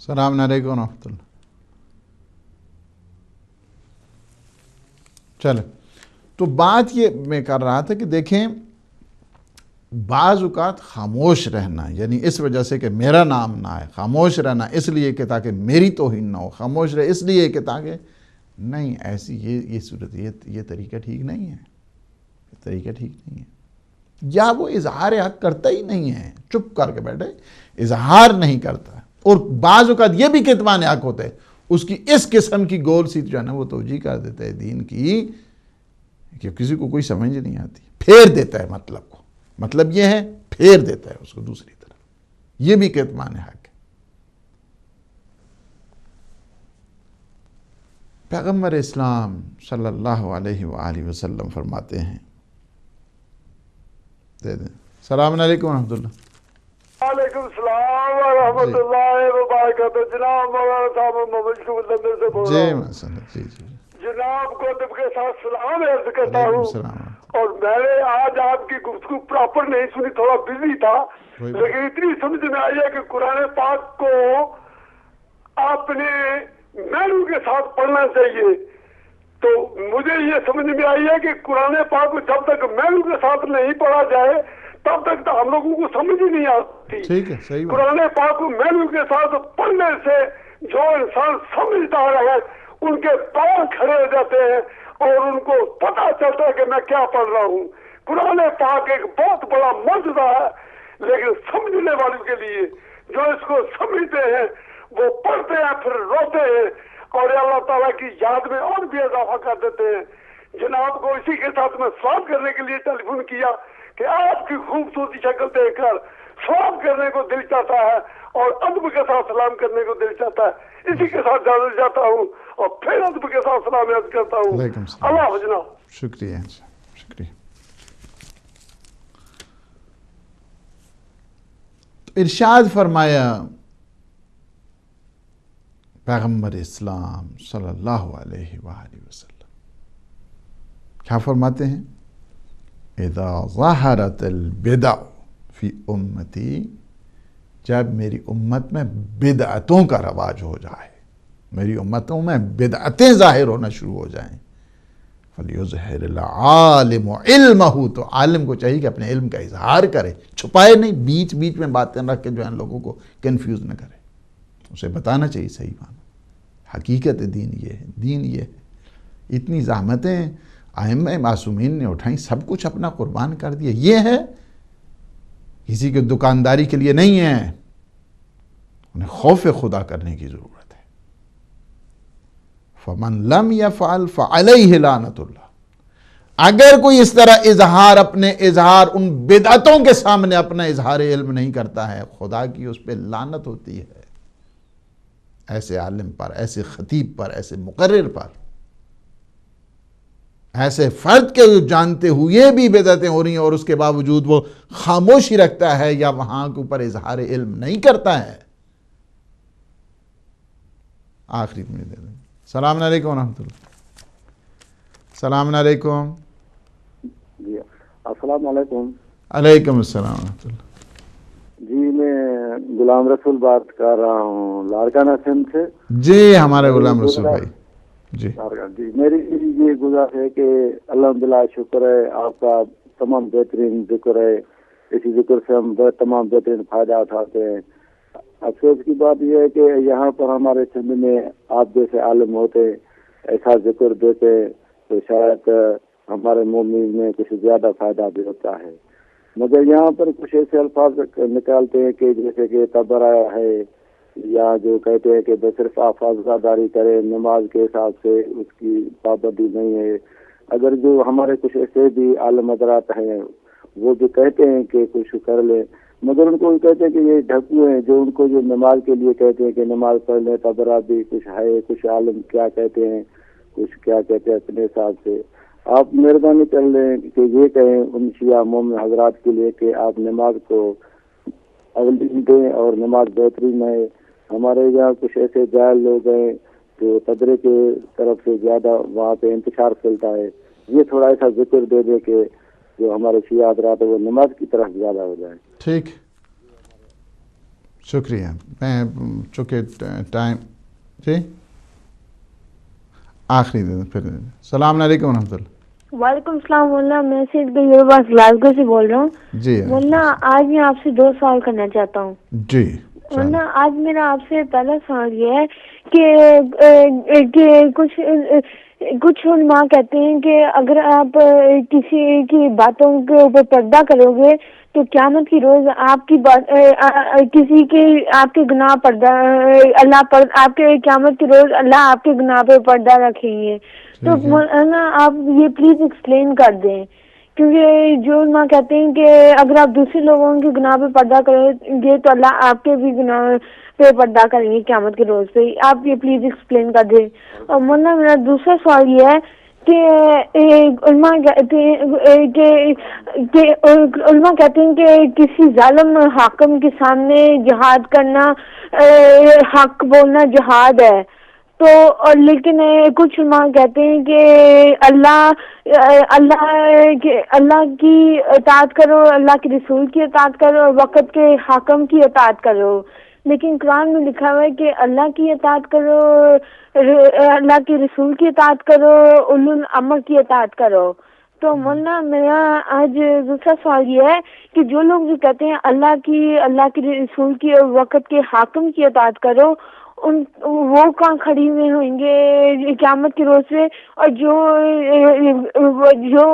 A: السلام علیکم ورحمۃ اللہ. چلے تو بات یہ میں کر رہا تھا کہ دیکھیں، بعض اوقات خاموش رہنا، یعنی اس وجہ سے کہ میرا نام نہ آئے، خاموش رہنا اس لیے کہ تاکہ میری توہین نہ ہو، خاموش رہے اس لیے کہ تاکہ نہیں، ایسی یہ صورت، یہ طریقہ ٹھیک نہیں ہے، یہ طریقہ ٹھیک نہیں ہے. یا وہ اظہار حق کرتا ہی نہیں ہے، چپ کر کے بیٹھے، اظہار نہیں کرتا. اور بعض اوقات یہ بھی کتمان حق ہوتا ہے، اس کی اس قسم کی گول سی جو ہے نا وہ توجیہ کر دیتا ہے دین کی کہ کسی کو کوئی سمجھ نہیں آتی، پھیر دیتا ہے مطلب کو. مطلب یہ ہے پھیر دیتا ہے اس کو دوسری طرف. یہ بھی کتمان حق ہے. پیغمبر اسلام صلی اللہ علیہ وآلہ وسلم فرماتے ہیں، دے دیں. السلام علیکم ورحمۃ اللہ.
E: وعلیکم السلام ورحمۃ اللہ وبرکاتہ. جناب مولانا صاحب محمد لندن سے بول رہا ہوں.
A: جی
E: جناب کو تب کے ساتھ سلام عرض کرتا
A: وعلیکم
E: ہوں.
A: السلام.
E: اور میں نے آج آپ کی گفتگو پراپر نہیں سنی، تھوڑا بزی تھا، لیکن اتنی سمجھ میں آئی ہے کہ قرآن پاک کو آپ نے مینو کے ساتھ پڑھنا چاہیے. تو مجھے یہ سمجھ میں آئی ہے کہ قرآن پاک کو جب تک مینو کے ساتھ نہیں پڑھا جائے تب تک تو ہم لوگوں کو سمجھ ہی نہیں آتی.
A: ٹھیک ہے، صحیح بات.
E: قرآن پاک کو مینو کے ساتھ پڑھنے سے جو انسان سمجھدار ہے ان کے پیر کھڑے ہو جاتے ہیں اور ان کو پتہ چلتا ہے کہ میں کیا پڑھ رہا ہوں. قرآن پاک ایک بہت بڑا معجزہ ہے، لیکن سمجھنے والوں کے لیے جو اس کو سمجھتے ہیں وہ پڑھتے ہیں پھر روتے ہیں اور اللہ تعالیٰ کی یاد میں اور بھی اضافہ کر دیتے ہیں. جناب کو اسی کے ساتھ میں سلام کرنے کے لیے ٹیلی فون کیا کہ آپ کی خوبصورتی شکل دیکھ کر سلام کرنے کو دل چاہتا ہے اور ادب کے ساتھ سلام کرنے کو دل چاہتا ہے. اسی کے ساتھ اجازت جاتا ہوں اور پھر ادب کے ساتھ سلام عرض کرتا ہوں. اللہ حافظ جناب.
A: شکریہ شکریہ. ارشاد فرمایا پیغمبر اسلام صلی اللہ علیہ وآلہ وسلم، کیا فرماتے ہیں؟ اذا ظہرت البدع فی امتی، جب میری امت میں بدعتوں کا رواج ہو جائے، میری امتوں میں بدعتیں ظاہر ہونا شروع ہو جائیں، فَلْيُظْهِرِ الْعَالِمُ عِلْمَهُ، تو عالم کو چاہیے کہ اپنے علم کا اظہار کرے، چھپائے نہیں، بیچ بیچ میں باتیں رکھ کے جو ہے لوگوں کو کنفیوز نہ کرے. اسے بتانا چاہیے صحیح معنی. حقیقت دین یہ ہے، دین یہ ہے. اتنی زحمتیں ائمہ معصومین نے اٹھائیں، سب کچھ اپنا قربان کر دیا. یہ ہے کسی کے دکانداری کے لیے نہیں ہے، انہیں خوف خدا کرنے کی ضرورت ہے. فَمَن لَمْ يَفْعَلْ فَعَلَيْهِ لَعْنَةُ اللَّهِ، اگر کوئی اس طرح اظہار ان بدعتوں کے سامنے اپنا اظہار علم نہیں کرتا ہے، خدا کی اس پہ لعنت ہوتی ہے، ایسے عالم پر، ایسے خطیب پر، ایسے مقرر پر، ایسے فرد کے جانتے ہوئے بھی بدعتیں ہو رہی ہیں اور اس کے باوجود وہ خاموشی رکھتا ہے یا وہاں کے اوپر اظہار علم نہیں کرتا ہے. آخری میں دے دیں. السلام علیکم ورحمۃ اللہ. السلام علیکم.
C: جی السلام علیکم.
A: علیکم السلام ورحمۃ اللہ.
F: غلام رسول بات کر رہا ہوں لاڑکانہ سندھ سے.
A: جی ہمارے غلام رسول بھائی جی.
F: جی میری یہ گزارش ہے کہ الحمدللہ شکر ہے آپ کا تمام بہترین ذکر ہے. اسی ذکر سے ہم تمام بہترین فائدہ اٹھاتے ہیں. افسوس کی بات یہ ہے کہ یہاں پر ہمارے سندھ میں آپ جیسے عالم ہوتے ایسا ذکر دیتے تو شاید ہمارے مومن میں کچھ زیادہ فائدہ بھی ہوتا ہے. مگر یہاں پر کچھ ایسے الفاظ نکالتے ہیں کہ جیسے کہ تبرہ ہے یا جو کہتے ہیں کہ بس صرف آپ عزاداری کریں نماز کے حساب سے اس کی پابندی نہیں ہے. اگر جو ہمارے کچھ ایسے بھی عالم حضرات ہیں وہ بھی کہتے ہیں کہ کچھ کر لیں مگر ان کو کہتے ہیں کہ یہ ڈھکو ہیں جو ان کو جو نماز کے لیے کہتے ہیں کہ نماز پڑھ لیں. تبرہ بھی کچھ ہے کچھ عالم کیا کہتے ہیں کچھ کیا کہتے ہیں اپنے حساب سے. آپ مہربانی کر لیں کہ یہ کہیں ان شیعہ مومن حضرات کے لیے کہ آپ نماز کو اولین دیں اور نماز بہترین ہے. ہمارے یہاں کچھ ایسے جاہل لوگ ہیں جو تبرے کے طرف سے زیادہ وہاں پہ انتشار پھیلتا ہے. یہ تھوڑا ایسا ذکر دے دے کہ جو ہمارے شیعہ حضرات ہے وہ نماز کی طرف زیادہ ہو جائے.
A: ٹھیک شکریہ. میں چونکہ ٹائم جی آخری دن پھر السلام علیکم ورحمۃ اللہ.
G: وعلیکم السلام مولانا. میں سید عباس گلاسگو سے بول رہا ہوں.
A: جی
G: مولانا آج میں آپ سے 2 سوال کرنا چاہتا ہوں.
A: جی
G: مولانا آج میرا آپ سے پہلا سوال یہ ہے کہ کچھ علماء کہتے ہیں کہ اگر آپ کسی کی باتوں کے اوپر پردہ کرو گے تو قیامت کی روز آپ کی بات کسی کے آپ کے گناہ پردہ آپ کے قیامت کی روز اللہ آپ کے گناہ پہ پردہ رکھیں گے. تو مولانا آپ یہ پلیز ایکسپلین کر دیں کیونکہ جو علماء کہتے ہیں کہ اگر آپ دوسرے لوگوں کے گناہ پہ پردہ کریں گے تو اللہ آپ کے بھی گناہ پہ پردہ کریں گے قیامت کے روز پہ. آپ یہ پلیز ایکسپلین کر دیں. اور مولانا میرا دوسرا سوال یہ ہے کہ علماء کہتے ہیں کہ کسی ظالم حاکم کے سامنے جہاد کرنا حق بولنا جہاد ہے. تو لیکن کچھ علماء کہتے ہیں کہ اللہ کی اطاعت کرو اللہ کے رسول کی اطاعت کرو اور وقت کے حاکم کی اطاعت کرو. لیکن قرآن میں لکھا ہوا ہے کہ اللہ کی اطاعت کرو اللہ کے رسول کی اطاعت کرو اولو الامر کی اطاعت کرو. تو مولانا میرا آج دوسرا سوال یہ ہے کہ جو لوگ جو کہتے ہیں اللہ کے رسول کی اور وقت کے حاکم کی اطاعت کرو وہ کہاں کھڑی ہوئے ہوں گے قیامت کے روز پہ اور جو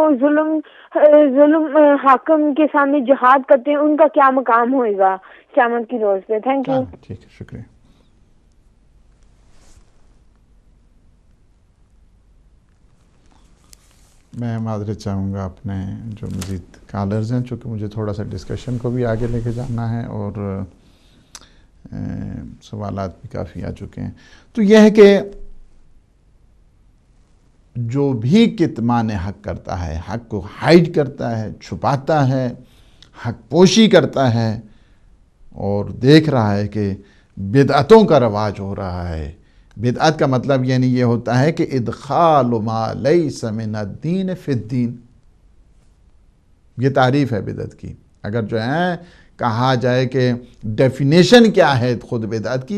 G: ظلم حاکم کے سامنے جہاد کرتے ہیں ان کا کیا مقام ہوئے گا قیامت کی روز پہ. Thank you.
A: ٹھیک ہے شکریہ. میں معذرت چاہوں گا اپنے جو مزید کالرز ہیں چونکہ مجھے تھوڑا سا ڈسکشن کو بھی آگے لے کے جانا ہے اور سوالات بھی کافی آ چکے ہیں. تو یہ ہے کہ جو بھی کتمان حق کرتا ہے حق کو ہائڈ کرتا ہے چھپاتا ہے حق پوشی کرتا ہے اور دیکھ رہا ہے کہ بدعتوں کا رواج ہو رہا ہے. بدعت کا مطلب یعنی یہ ہوتا ہے کہ ادخال ما لیس من الدین فی الدین. یہ تعریف ہے بدعت کی. اگر جو ہے کہا جائے کہ ڈیفینیشن کیا ہے خود بدعت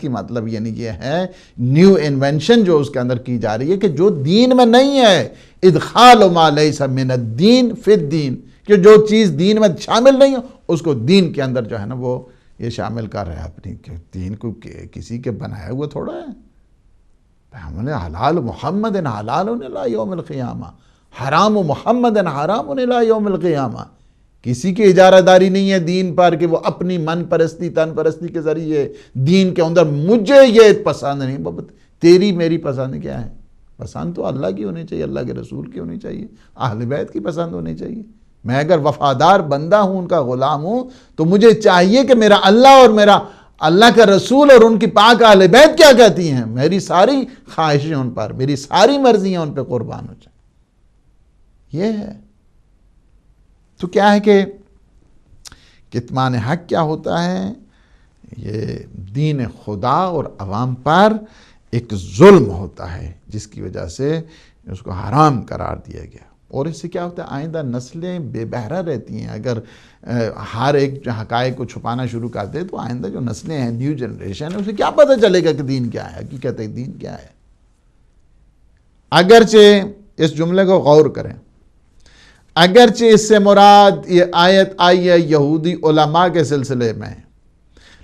A: کی مطلب یعنی یہ ہے نیو انوینشن جو اس کے اندر کی جا رہی ہے کہ جو دین میں نہیں ہے. ادخال ما لیس من الدین فی الدین کہ جو چیز دین میں شامل نہیں ہو اس کو دین کے اندر جو ہے نا وہ یہ شامل کر رہا ہے اپنی. دین کو کسی کے بنایا ہوا تھوڑا ہے. ہم نے حلال محمد حلال الی یوم القیامہ حرام محمد حرام الی یوم القیامہ. کسی کی اجارہ داری نہیں ہے دین پر کہ وہ اپنی من پرستی تن پرستی کے ذریعے دین کے اندر مجھے یہ پسند نہیں. تیری میری پسند کیا ہے؟ پسند تو اللہ کی ہونی چاہیے اللہ کے رسول کی ہونی چاہیے اہل بیت کی پسند ہونی چاہیے. میں اگر وفادار بندہ ہوں ان کا غلام ہوں تو مجھے چاہیے کہ میرا اللہ اور میرا اللہ کا رسول اور ان کی پاک اہل بیت کیا کہتی ہیں میری ساری خواہشیں ان پر میری ساری مرضیاں ان پہ قربان ہو جائیں. یہ ہے. تو کیا ہے کہ کتمان حق کیا ہوتا ہے؟ یہ دین خدا اور عوام پر ایک ظلم ہوتا ہے جس کی وجہ سے اس کو حرام قرار دیا گیا. اور اس سے کیا ہوتا ہے آئندہ نسلیں بے بہرہ رہتی ہیں. اگر ہر ایک حقائق کو چھپانا شروع کر دے تو آئندہ جو نسلیں ہیں نیو جنریشن ہے اسے کیا پتہ چلے گا کہ دین کیا ہے, حقیقت دین کیا ہے. اگرچہ اس جملے کو غور کریں, اگرچہ اس سے مراد یہ آیت آئی ہے یہودی علماء کے سلسلے میں,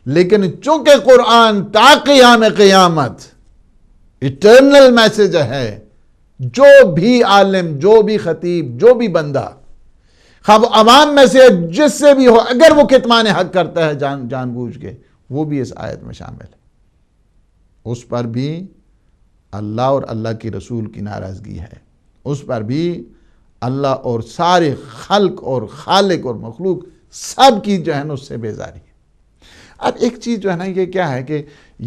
A: لیکن چونکہ قرآن تا قیام قیامت ایٹرنل میسج ہے, جو بھی عالم, جو بھی خطیب, جو بھی بندہ خواہ وہ عوام میں سے جس سے بھی ہو, اگر وہ کتمان حق کرتا ہے جان بوجھ کے, وہ بھی اس آیت میں شامل ہے. اس پر بھی اللہ اور اللہ کی رسول کی ناراضگی ہے, اس پر بھی اللہ اور سارے خلق اور خالق اور مخلوق سب کی جو ہے نا اس سے بیزاری ہے. اب ایک چیز جو ہے نا یہ کیا ہے کہ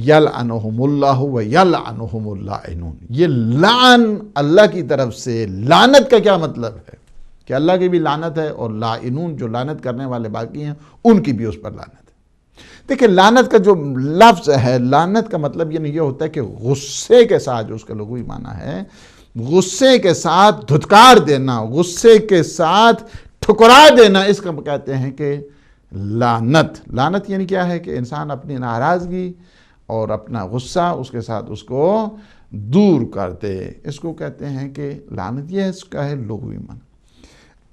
A: یلعنہم اللہ و یلعنہم اللاعنون, یہ لعن اللہ کی طرف سے, لعنت کا کیا مطلب ہے کہ اللہ کی بھی لعنت ہے اور لاعنون جو لعنت کرنے والے باقی ہیں ان کی بھی اس پر لعنت ہے. دیکھیں لعنت کا جو لفظ ہے, لعنت کا مطلب یعنی یہ ہوتا ہے کہ غصے کے ساتھ, جو اس کا لغوی معنی ہے غصے کے ساتھ دھتکار دینا, غصے کے ساتھ ٹھکرا دینا, اس کا کہتے ہیں کہ لعنت. لعنت یعنی کیا ہے کہ انسان اپنی ناراضگی اور اپنا غصہ اس کے ساتھ اس کو دور کر دے, اس کو کہتے ہیں کہ لعنت. یہ اس کا ہے لغوی معنی.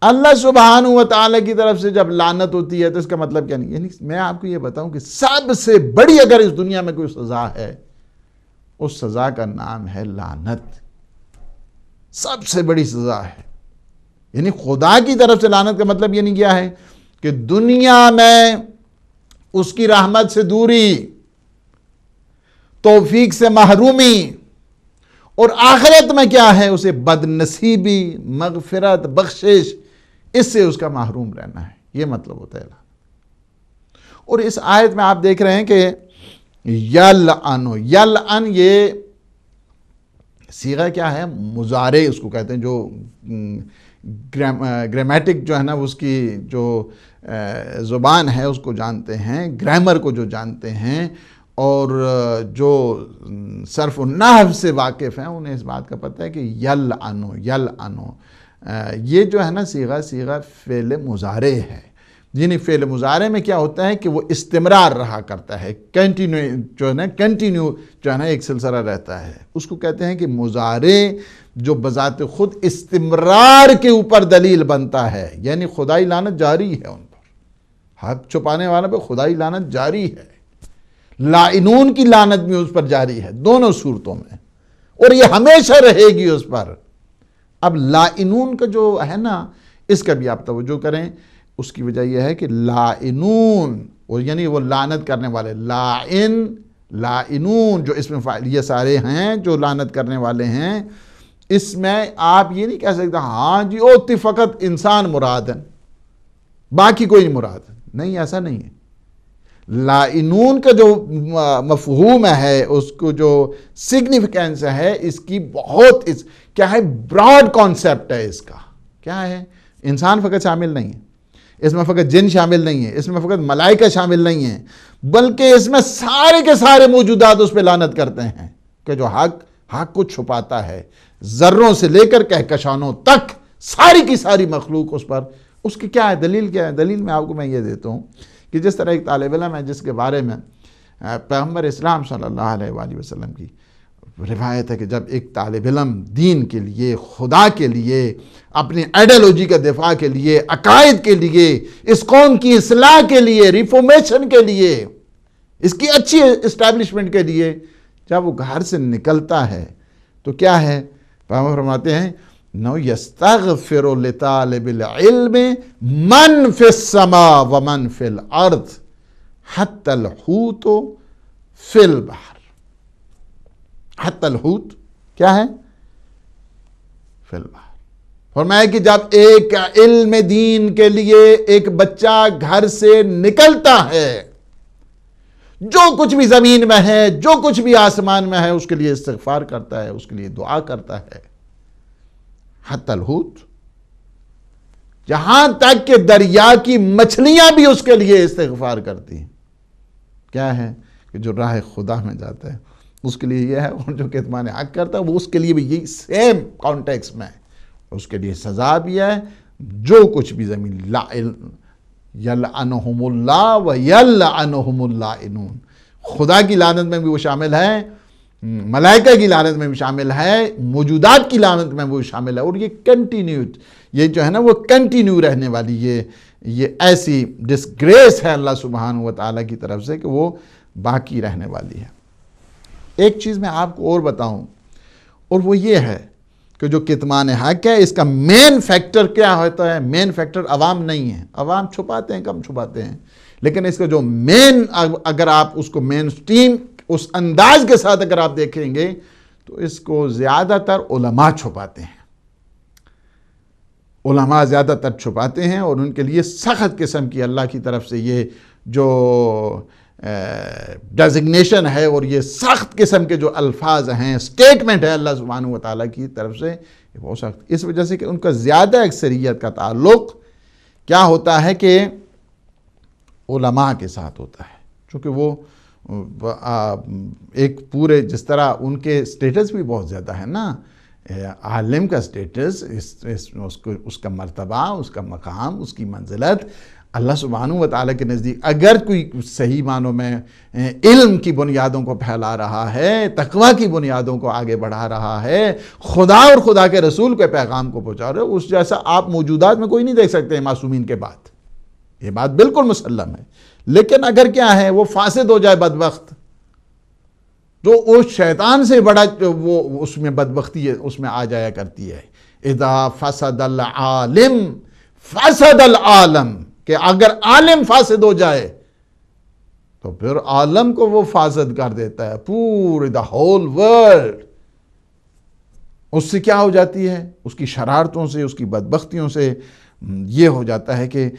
A: اللہ سبحانہ و تعالیٰ کی طرف سے جب لعنت ہوتی ہے تو اس کا مطلب کیا نہیں, یعنی میں آپ کو یہ بتاؤں کہ سب سے بڑی اگر اس دنیا میں کوئی سزا ہے, اس سزا کا نام ہے لعنت. سب سے بڑی سزا ہے. یعنی خدا کی طرف سے لعنت کا مطلب یعنی کیا ہے کہ دنیا میں اس کی رحمت سے دوری, توفیق سے محرومی, اور آخرت میں کیا ہے اسے بد نصیبی, مغفرت, بخشش, اس سے اس کا محروم رہنا ہے. یہ مطلب ہوتا ہے. اور اس آیت میں آپ دیکھ رہے ہیں کہ یلعن, یلعن یہ صیغہ کیا ہے, مضارع اس کو کہتے ہیں, جو گرامیٹک جو ہے نا اس کی جو زبان ہے اس کو جانتے ہیں, گرامر کو جو جانتے ہیں اور جو صرف و نحو سے واقف ہیں انہیں اس بات کا پتہ ہے کہ یلعنو, یلعنو یہ جو ہے نا صیغہ فعل مضارع ہے. یعنی فعل مضارع میں کیا ہوتا ہے کہ وہ استمرار رہا کرتا ہے, کنٹینیو جو ہے نا ایک سلسلہ رہتا ہے. اس کو کہتے ہیں کہ مضارع جو بذات خود استمرار کے اوپر دلیل بنتا ہے, یعنی خدائی لعنت جاری ہے ان پر, حق چھپانے والوں پہ خدائی لعنت جاری ہے, لاعنون کی لعنت بھی اس پر جاری ہے, دونوں صورتوں میں, اور یہ ہمیشہ رہے گی اس پر. اب لاعنون کا جو ہے نا اس کا بھی آپ توجہ کریں, اس کی وجہ یہ ہے کہ لاعنون اور یعنی وہ لعنت کرنے والے, لاعن, لاعنون جو اس میں فاعل یہ سارے ہیں جو لعنت کرنے والے ہیں. اس میں آپ یہ نہیں کہہ سکتے ہاں جی اوتی فقط انسان مراد ہے باقی کوئی مراد نہیں, ایسا نہیں ہے. لاعنون کا جو مفہوم ہے, اس کو جو سگنیفیکینس ہے, اس کی بہت کیا ہے, براڈ کانسیپٹ ہے. اس کا کیا ہے, انسان فقط شامل نہیں ہے اس میں, فقط جن شامل نہیں ہے اس میں, فقط ملائکہ شامل نہیں ہیں, بلکہ اس میں سارے کے سارے موجودات اس پہ لعنت کرتے ہیں کہ جو حق کو چھپاتا ہے, ذروں سے لے کر کہکشانوں تک ساری کی ساری مخلوق اس پر. اس کی کیا ہے دلیل, کیا ہے دلیل؟ میں آپ کو میں یہ دیتا ہوں کہ جس طرح ایک طالب علم ہے جس کے بارے میں پیغمبر اسلام صلی اللہ علیہ وآلہ وسلم کی روایت ہے کہ جب ایک طالب علم دین کے لیے, خدا کے لیے, اپنی آئیڈیالوجی کا دفاع کے لیے, عقائد کے لیے, اس قوم کی اصلاح کے لیے, ریفارمیشن کے لیے, اس کی اچھی اسٹیبلشمنٹ کے لیے جب وہ گھر سے نکلتا ہے تو کیا ہے, پیغمبر فرماتے ہیں نو یستغفر لطالب العلم من فی السماء ومن فی الارض حتی الحوت فی البحر. حتی الحوت کیا ہے, فی البحر. فرمایا کہ جب ایک علم دین کے لیے ایک بچہ گھر سے نکلتا ہے, جو کچھ بھی زمین میں ہے, جو کچھ بھی آسمان میں ہے, اس کے لیے استغفار کرتا ہے, اس کے لیے دعا کرتا ہے. حتی الحوت, جہاں تک کہ دریا کی مچھلیاں بھی اس کے لیے استغفار کرتی ہیں. کیا ہے کہ جو راہ خدا میں جاتا ہے اس کے لیے یہ ہے, اور جو کتمان حق کرتا ہے وہ اس کے لیے بھی یہی سیم کانٹیکس میں اس کے لیے سزا بھی ہے. جو کچھ بھی زمین یلعنہم اللہ و یلعنہم اللائنون، خدا کی لعنت میں بھی وہ شامل ہے، ملائکہ کی لعنت میں بھی شامل ہے، موجودات کی لعنت میں بھی شامل ہے. اور یہ کنٹینیوڈ، یہ جو ہے نا وہ کنٹینیو رہنے والی یہ ایسی ڈسگریس ہے اللہ سبحانہ و تعالیٰ کی طرف سے کہ وہ باقی رہنے والی ہے. ایک چیز میں آپ کو اور بتاؤں، اور وہ یہ ہے کہ جو کتمان حق ہے اس کا مین فیکٹر کیا ہوتا ہے؟ مین فیکٹر عوام نہیں ہے. عوام چھپاتے ہیں، کم چھپاتے ہیں، لیکن اس کا جو مین، اگر آپ اس کو مین سٹریم اس انداز کے ساتھ اگر آپ دیکھیں گے تو اس کو زیادہ تر علماء چھپاتے ہیں. علماء زیادہ تر چھپاتے ہیں، اور ان کے لیے سخت قسم کی اللہ کی طرف سے یہ جو ڈیزگنیشن ہے اور یہ سخت قسم کے جو الفاظ ہیں، سٹیٹمنٹ ہے اللہ سبحانہ و تعالیٰ کی طرف سے، یہ بہت سخت، اس وجہ سے کہ ان کا زیادہ اکثریت کا تعلق کیا ہوتا ہے کہ علماء کے ساتھ ہوتا ہے. چونکہ وہ ایک پورے، جس طرح ان کے سٹیٹس بھی بہت زیادہ ہے نا، عالم کا سٹیٹس، اس کا مرتبہ، اس کا مقام، اس کی منزلت اللہ سبحانہ و تعالیٰ کے نزدیک، اگر کوئی صحیح معنوں میں علم کی بنیادوں کو پھیلا رہا ہے، تقوی کی بنیادوں کو آگے بڑھا رہا ہے، خدا اور خدا کے رسول کے پیغام کو پہنچا رہا ہے، اس جیسا آپ موجودات میں کوئی نہیں دیکھ سکتے معصومین کے بعد. یہ بات بالکل مسلم ہے. لیکن اگر کیا ہے وہ فاسد ہو جائے بدبخت، تو اس شیطان سے بڑا وہ اس میں بدبختی ہے، اس میں آ جایا کرتی ہے. اذا فسد العالم فسد العالم، کہ اگر عالم فاسد ہو جائے تو پھر عالم کو وہ فاسد کر دیتا ہے، پورے دا ہول ورلڈ. اس سے کیا ہو جاتی ہے؟ اس کی شرارتوں سے، اس کی بدبختیوں سے یہ ہو جاتا ہے کہ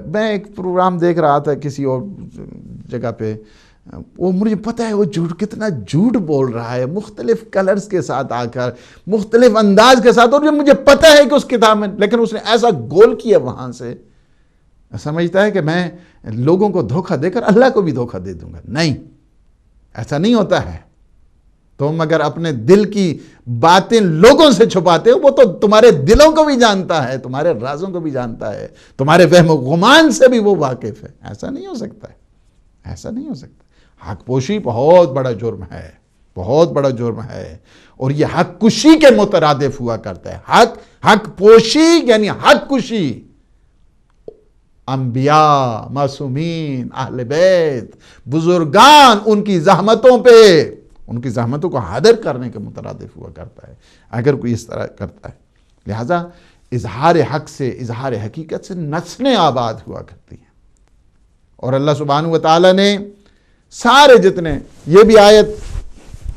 A: میں ایک پروگرام دیکھ رہا تھا کسی اور جگہ پہ، وہ مجھے پتہ ہے وہ کتنا جھوٹ بول رہا ہے، مختلف کلرز کے ساتھ آ کر، مختلف انداز کے ساتھ، اور مجھے پتہ ہے کہ اس کتاب میں، لیکن اس نے ایسا گول کیا وہاں سے، سمجھتا ہے کہ میں لوگوں کو دھوکہ دے کر اللہ کو بھی دھوکہ دے دوں گا. نہیں، ایسا نہیں ہوتا ہے. تم اگر اپنے دل کی باتیں لوگوں سے چھپاتے ہو، وہ تو تمہارے دلوں کو بھی جانتا ہے، تمہارے رازوں کو بھی جانتا ہے، تمہارے وہم و گمان سے بھی وہ واقف ہے. ایسا نہیں ہو سکتا ہے، ایسا نہیں ہو سکتا. حق پوشی بہت بڑا جرم ہے، بہت بڑا جرم ہے، اور یہ حق کشی کے مترادف ہوا کرتا ہے. حق پوشی یعنی حق کشی. انبیاء، معصومین، اہل بیت، بزرگان، ان کی زحمتوں پہ، ان کی زحمتوں کو حاضر کرنے کے مترادف ہوا کرتا ہے اگر کوئی اس طرح کرتا ہے. لہذا اظہار حق سے، اظہار حقیقت سے نسلیں آباد ہوا کرتی ہیں. اور اللہ سبحانہ و تعالیٰ نے سارے جتنے، یہ بھی آیت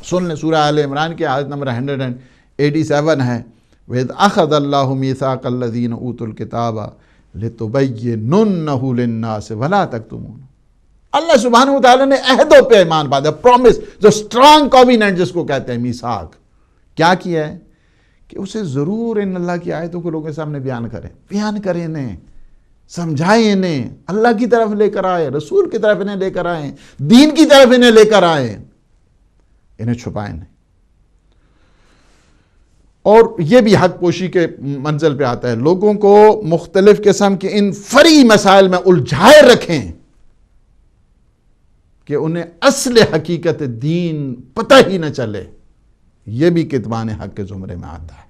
A: سن لیں، سورہ آل عمران کی آیت نمبر 187 ہے، وَإِذْ أَخَذَ اللَّهُ مِيثَاقَ الَّذِينَ أُوتُوا الْكِتَابَ لِتُبَيِّنُنَّهُ لِلنَّاسِ وَلَا تَكْتُمُونَ. اللہ سبحانہ و تعالیٰ نے عہد و پیمان باندھا، پرومس، جو اسٹرانگ کویننٹ جس کو کہتے ہیں، میثاق، کیا کیا ہے کہ اسے ضرور ان اللہ کی آیتوں کو لوگوں کے سامنے بیان کریں انہیں، سمجھائیں انہیں، اللہ کی طرف لے کر آئے، رسول کی طرف انہیں لے کر آئیں، دین کی طرف انہیں لے کر آئیں، انہیں چھپائیں نہیں. اور یہ بھی حق پوشی کے منزل پہ آتا ہے، لوگوں کو مختلف قسم کے ان فری مسائل میں الجھائے رکھیں کہ انہیں اصل حقیقت دین پتہ ہی نہ چلے. یہ بھی کتمان حق کے زمرے میں آتا ہے.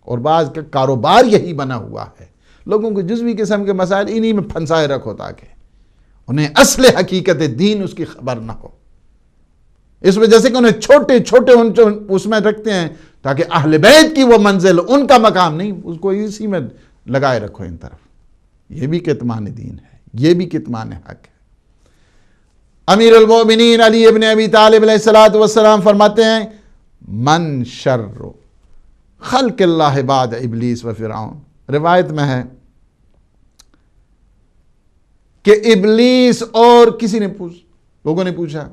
A: اور بعض کا کاروبار یہی بنا ہوا ہے، لوگوں کو جزوی قسم کے مسائل انہی میں پھنسائے رکھو تاکہ انہیں اصل حقیقت دین اس کی خبر نہ ہو. اس وجہ سے کہ انہیں چھوٹے چھوٹے اس میں رکھتے ہیں تاکہ اہل بیت کی وہ منزل، ان کا مقام نہیں، اس کو اسی میں لگائے رکھو ان طرف. یہ بھی کتمان دین ہے، یہ بھی کتمان حق ہے. امیر المومنین علی ابن ابی طالب علیہ السلام فرماتے ہیں، من شر خلق اللہ بعد ابلیس و فرعون. روایت میں ہے کہ ابلیس اور کسی نے لوگوں نے پوچھا،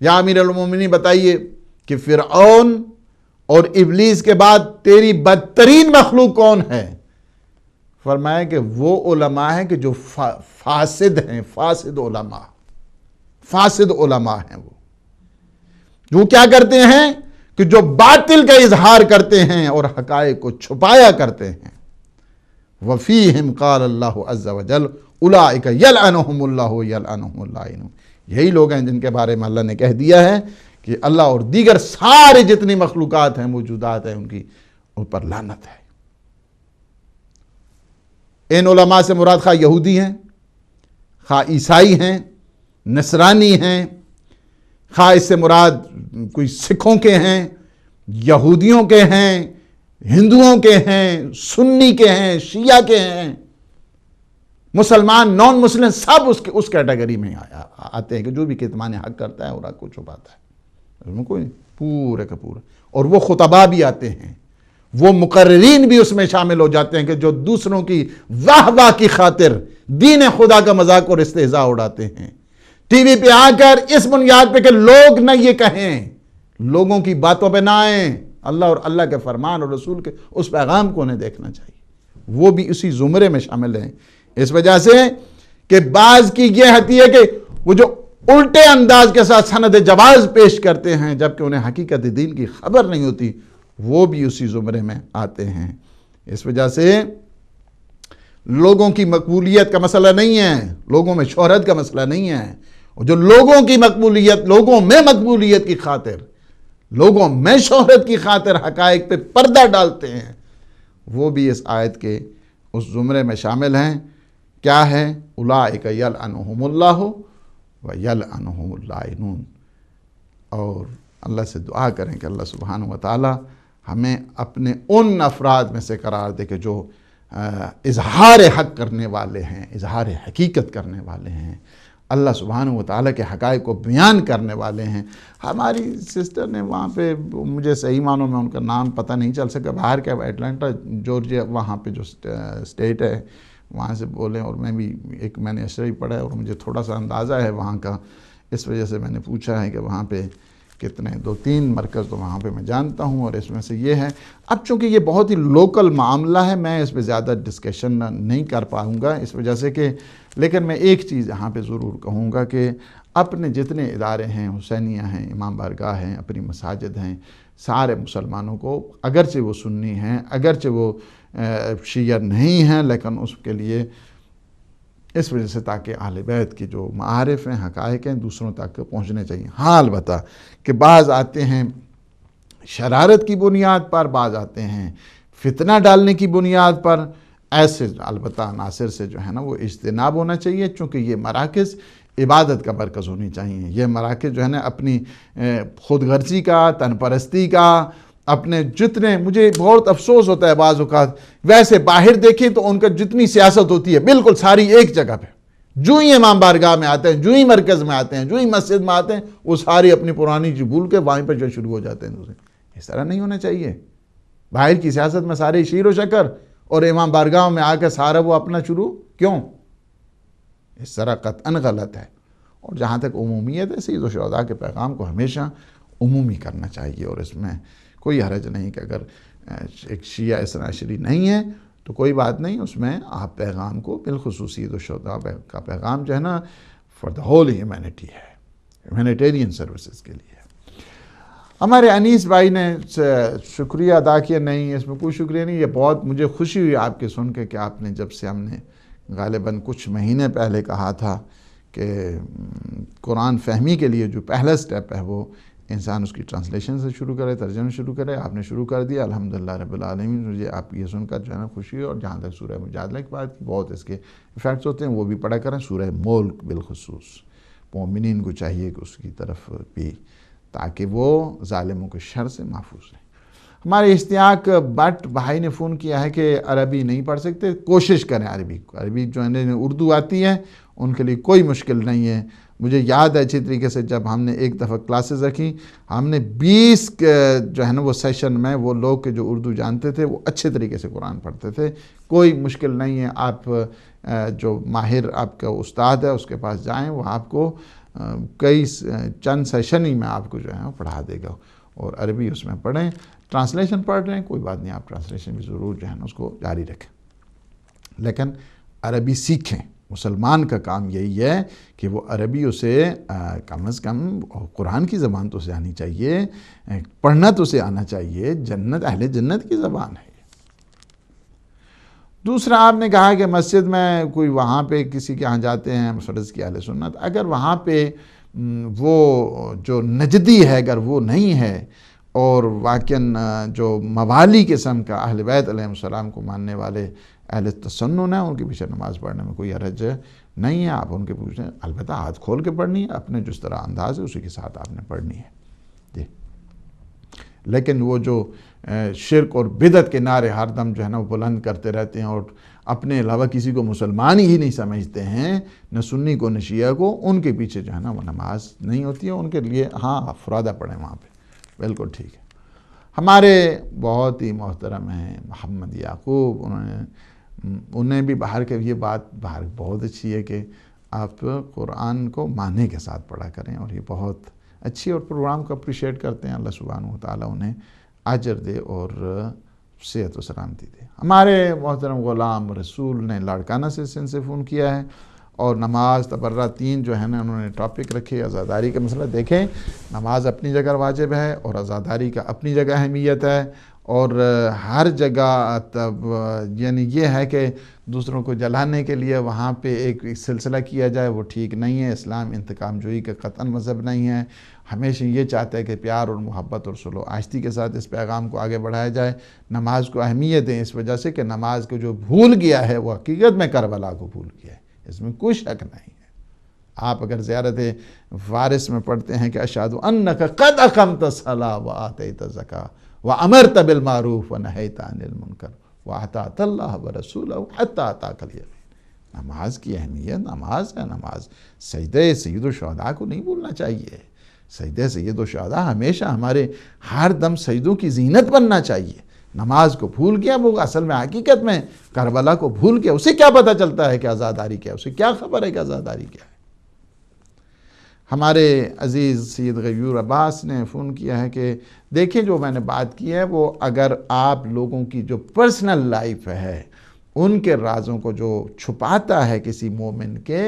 A: یا امیر المومنین بتائیے کہ فرعون اور ابلیس کے بعد تیری بدترین مخلوق کون ہے؟ فرمایا کہ وہ علماء ہیں کہ جو فاسد ہیں، فاسد علماء ہیں وہ. جو کیا کرتے ہیں؟ کہ جو باطل کا اظہار کرتے ہیں اور حقائق کو چھپایا کرتے ہیں. وفیہم قال اللہ عز وجل اولئک یلعنہم اللہ یلعنہم اللائنون. یہی لوگ ہیں جن کے بارے میں اللہ نے کہہ دیا ہے کہ اللہ اور دیگر سارے جتنی مخلوقات ہیں موجودات ہیں ان کی اوپر لعنت ہے. ان علماء سے مراد خواہ یہودی ہیں، خواہ عیسائی ہیں، نصرانی ہیں، خواہ اس سے مراد کوئی سکھوں کے ہیں، یہودیوں کے ہیں، ہندوؤں کے ہیں، سنی کے ہیں، شیعہ کے ہیں، مسلمان نان مسلم سب اس کیٹیگری میں آتے ہیں کہ جو بھی کتمان حق کرتا ہے اور حق کو چھپاتا ہے. اس میں کوئی پورے کا پورا. اور وہ خطبہ بھی آتے ہیں، وہ مقررین بھی اس میں شامل ہو جاتے ہیں کہ جو دوسروں کی واہ واہ کی خاطر دین خدا کا مذاق اور استہزاء اڑاتے ہیں ٹی وی پہ آ کر اس بنیاد پہ کہ لوگ نہ یہ کہیں، لوگوں کی باتوں پہ نہ آئیں، اللہ اور اللہ کے فرمان اور رسول کے اس پیغام کو انہیں دیکھنا چاہیے. وہ بھی اسی زمرے میں شامل ہیں. اس وجہ سے کہ بعض کی یہ حتی ہے کہ وہ جو الٹے انداز کے ساتھ سند جواز پیش کرتے ہیں جبکہ انہیں حقیقت دین کی خبر نہیں ہوتی، وہ بھی اسی زمرے میں آتے ہیں. اس وجہ سے لوگوں کی مقبولیت کا مسئلہ نہیں ہے، لوگوں میں شہرت کا مسئلہ نہیں ہے. جو لوگوں کی مقبولیت، لوگوں میں مقبولیت کی خاطر، لوگوں میں شہرت کی خاطر حقائق پہ پردہ ڈالتے ہیں، وہ بھی اس آیت کے اس زمرے میں شامل ہیں. کیا ہے؟ اولئک یلعنہم اللہ و یلعنہم اللائنون. اور اللہ سے دعا کریں کہ اللہ سبحانہ و تعالی ہمیں اپنے ان افراد میں سے قرار دے کہ جو اظہار حق کرنے والے ہیں، اظہار حقیقت کرنے والے ہیں، اللہ سبحانہ و تعالیٰ کے حقائق کو بیان کرنے والے ہیں. ہماری سسٹر نے وہاں پہ، مجھے صحیح معنوں میں ان کا نام پتہ نہیں چل سکا، باہر کے اٹلانٹا جورجیا وہاں پہ جو اسٹیٹ ہے وہاں سے بولیں، اور میں نے اشرعی پڑھا ہے اور مجھے تھوڑا سا اندازہ ہے وہاں کا، اس وجہ سے میں نے پوچھا ہے کہ وہاں پہ کتنے 2-3 مرکز تو وہاں پہ میں جانتا ہوں، اور اس میں سے یہ ہے. اب چونکہ یہ بہت ہی لوکل معاملہ ہے میں اس پہ زیادہ ڈسکشن نہیں کر پاؤں گا اس وجہ سے کہ، لیکن میں ایک چیز یہاں پہ ضرور کہوں گا کہ اپنے جتنے ادارے ہیں، حسینیہ ہیں، امام بارگاہ ہیں، اپنی مساجد ہیں، سارے مسلمانوں کو اگرچہ وہ سنی ہیں، اگرچہ وہ شیعہ نہیں ہیں، لیکن اس کے لیے اس وجہ سے تاکہ اہل بیت کی جو معارف ہیں، حقائق ہیں، دوسروں تک پہنچنے چاہیے. ہاں البتہ کہ بعض آتے ہیں شرارت کی بنیاد پر، بعض آتے ہیں فتنہ ڈالنے کی بنیاد پر، ایسے البتہ عناصر سے جو ہے نا وہ اجتناب ہونا چاہیے، چونکہ یہ مراکز عبادت کا مرکز ہونی چاہیے. یہ مراکز جو ہے نا اپنی خود غرضی کا، تن پرستی کا، اپنے جتنے، مجھے بہت افسوس ہوتا ہے بعض اوقات ویسے باہر دیکھیں تو ان کا جتنی سیاست ہوتی ہے بالکل ساری ایک جگہ پہ، جو ہی امام بارگاہ میں آتے ہیں، جو ہی مرکز میں آتے ہیں، جو ہی مسجد میں آتے ہیں، وہ ساری اپنی پرانی چیز بھول کے وہیں پہ جو شروع ہو جاتے ہیں دوسرے. اس طرح نہیں ہونا چاہیے. باہر کی سیاست میں سارے شیر و شکر، اور امام بارگاہ میں آ کے سارا وہ اپنا شروع کیوں؟ اس طرح قطعاً غلط ہے. اور جہاں تک عمومیت ہے، سید و شہداء کے پیغام کو ہمیشہ عمومی کرنا چاہیے، اور اس میں کوئی حرج نہیں کہ اگر ایک شیعہ اثنا عشری نہیں ہے تو کوئی بات نہیں، اس میں آپ پیغام کو بالخصوص سید و شہداء کا پیغام جو ہے نا فار دا ہول ہیومینٹی ہے، ہیومینیٹیرین سروسز کے لیے. ہمارے انیس بھائی نے شکریہ ادا کیا. نہیں، اس میں کوئی شکریہ نہیں. یہ بہت مجھے خوشی ہوئی آپ کے سن کے کہ آپ نے، جب سے ہم نے غالباً کچھ مہینے پہلے کہا تھا کہ قرآن فہمی کے لیے جو پہلا سٹیپ ہے وہ انسان اس کی ٹرانسلیشن سے شروع کرے، ترجمہ شروع کرے، آپ نے شروع کر دیا. الحمدللہ رب العالمین. مجھے آپ یہ سن کر جو ہے نا خوشی ہوئی. اور جہاں تک سورہ مجادلہ کی بات کی، بہت اس کے ایفیکٹس ہوتے ہیں، وہ بھی پڑھا کریں. سورہ ملک بالخصوص مومنین کو چاہیے کہ اس کی طرف بھی، تاکہ وہ ظالموں کے شر سے محفوظ رہیں. ہمارے اشتیاق بٹ بھائی نے فون کیا ہے کہ عربی نہیں پڑھ سکتے، کوشش کریں عربی جو ہے اردو آتی ہے ان کے لیے کوئی مشکل نہیں ہے. مجھے یاد ہے اچھی طریقے سے جب ہم نے ایک دفعہ کلاسز رکھی، ہم نے 20 جو ہے نا وہ سیشن میں وہ لوگ کے جو اردو جانتے تھے وہ اچھے طریقے سے قرآن پڑھتے تھے. کوئی مشکل نہیں ہے. آپ جو ماہر آپ کا استاد ہے اس کے پاس جائیں، وہ آپ کو کئی چند سیشن ہی میں آپ کو جو ہے وہ پڑھا دے گا. اور عربی اس میں پڑھیں، ٹرانسلیشن پڑھ رہے ہیں کوئی بات نہیں، آپ ٹرانسلیشن بھی ضرور جو ہے نا اس کو جاری رکھیں، لیکن عربی سیکھیں. مسلمان کا کام یہی ہے کہ وہ عربی اسے کم از کم قرآن کی زبان تو اسے آنی چاہیے، پڑھنا تو اسے آنا چاہیے، جنت اہل جنت کی زبان ہے۔ دوسرا آپ نے کہا کہ مسجد میں کوئی وہاں پہ کسی کے ہاں جاتے ہیں فرض کی اہل سنت، اگر وہاں پہ وہ جو نجدی ہے اگر وہ نہیں ہے اور واقعاً جو موالی قسم کا اہل بیت علیہ السلام کو ماننے والے اہل تسنن ہیں، ان کے پیچھے نماز پڑھنے میں کوئی حرج نہیں ہے، آپ ان کے پیچھے البتہ ہاتھ کھول کے پڑھنی ہے، اپنے جس طرح انداز ہے اسی کے ساتھ آپ نے پڑھنی ہے جی۔ لیکن وہ جو شرک اور بدعت کے نعرے ہر دم جو ہے نا وہ بلند کرتے رہتے ہیں اور اپنے علاوہ کسی کو مسلمان ہی نہیں سمجھتے ہیں، نہ سنی کو نہ شیعہ کو، ان کے پیچھے جو ہے نا وہ نماز نہیں ہوتی ہے، ان کے لیے ہاں افرادہ پڑھیں وہاں پہ، بالکل ٹھیک ہے۔ ہمارے بہت ہی محترم ہیں محمد یعقوب، انہیں بھی باہر کے یہ بات باہر بہت اچھی ہے کہ آپ قرآن کو معنی کے ساتھ پڑھا کریں، اور یہ بہت اچھی اور پروگرام کو اپریشیٹ کرتے ہیں، اللہ سبحانہ و تعالیٰ انہیں اجر دے اور صحت و سلامتی دے۔ ہمارے محترم غلام رسول نے لاڑکانہ سے سندھ سے فون کیا ہے، اور نماز تبرہ 3 جو ہے نا انہوں نے ٹاپک رکھے، عزاداری کا مسئلہ۔ دیکھیں نماز اپنی جگہ واجب ہے اور عزاداری کا اپنی جگہ اہمیت ہے، اور ہر جگہ یعنی یہ ہے کہ دوسروں کو جلانے کے لیے وہاں پہ ایک سلسلہ کیا جائے، وہ ٹھیک نہیں ہے۔ اسلام انتقام جوئی کا قطعاً مذہب نہیں ہے، ہمیشہ یہ چاہتا ہے کہ پیار اور محبت اور صلح و آہستی کے ساتھ اس پیغام کو آگے بڑھایا جائے۔ نماز کو اہمیت دیں اس وجہ سے کہ نماز کو جو بھول گیا ہے وہ حقیقت میں کربلا کو بھول گیا ہے، اس میں کوئی شک نہیں ہے۔ آپ اگر زیارت وارث میں پڑھتے ہیں کہ اشہد انک قد اقمت الصلاۃ وآتیت الزکاۃ وامرت بالمعروف ونہیت عن المنکر واطعت اللہ ورسولہ حتی اتاک الیقین۔ نماز کی اہمیت نماز ہے، نماز سجدہ سید الشہداء کو نہیں بھولنا چاہیے۔ سجدہ سید الشہداء ہمیشہ ہمارے ہر دم سجدوں کی زینت بننا چاہیے۔ نماز کو بھول گیا وہ اصل میں حقیقت میں کربلا کو بھول گیا، اسے کیا پتہ چلتا ہے کہ عزاداری کیا ہے، اسے کیا خبر ہے کہ عزاداری کیا ہے۔ ہمارے عزیز سید غیور عباس نے فون کیا ہے کہ دیکھیں جو میں نے بات کی ہے وہ اگر آپ لوگوں کی جو پرسنل لائف ہے ان کے رازوں کو جو چھپاتا ہے کسی مومن کے،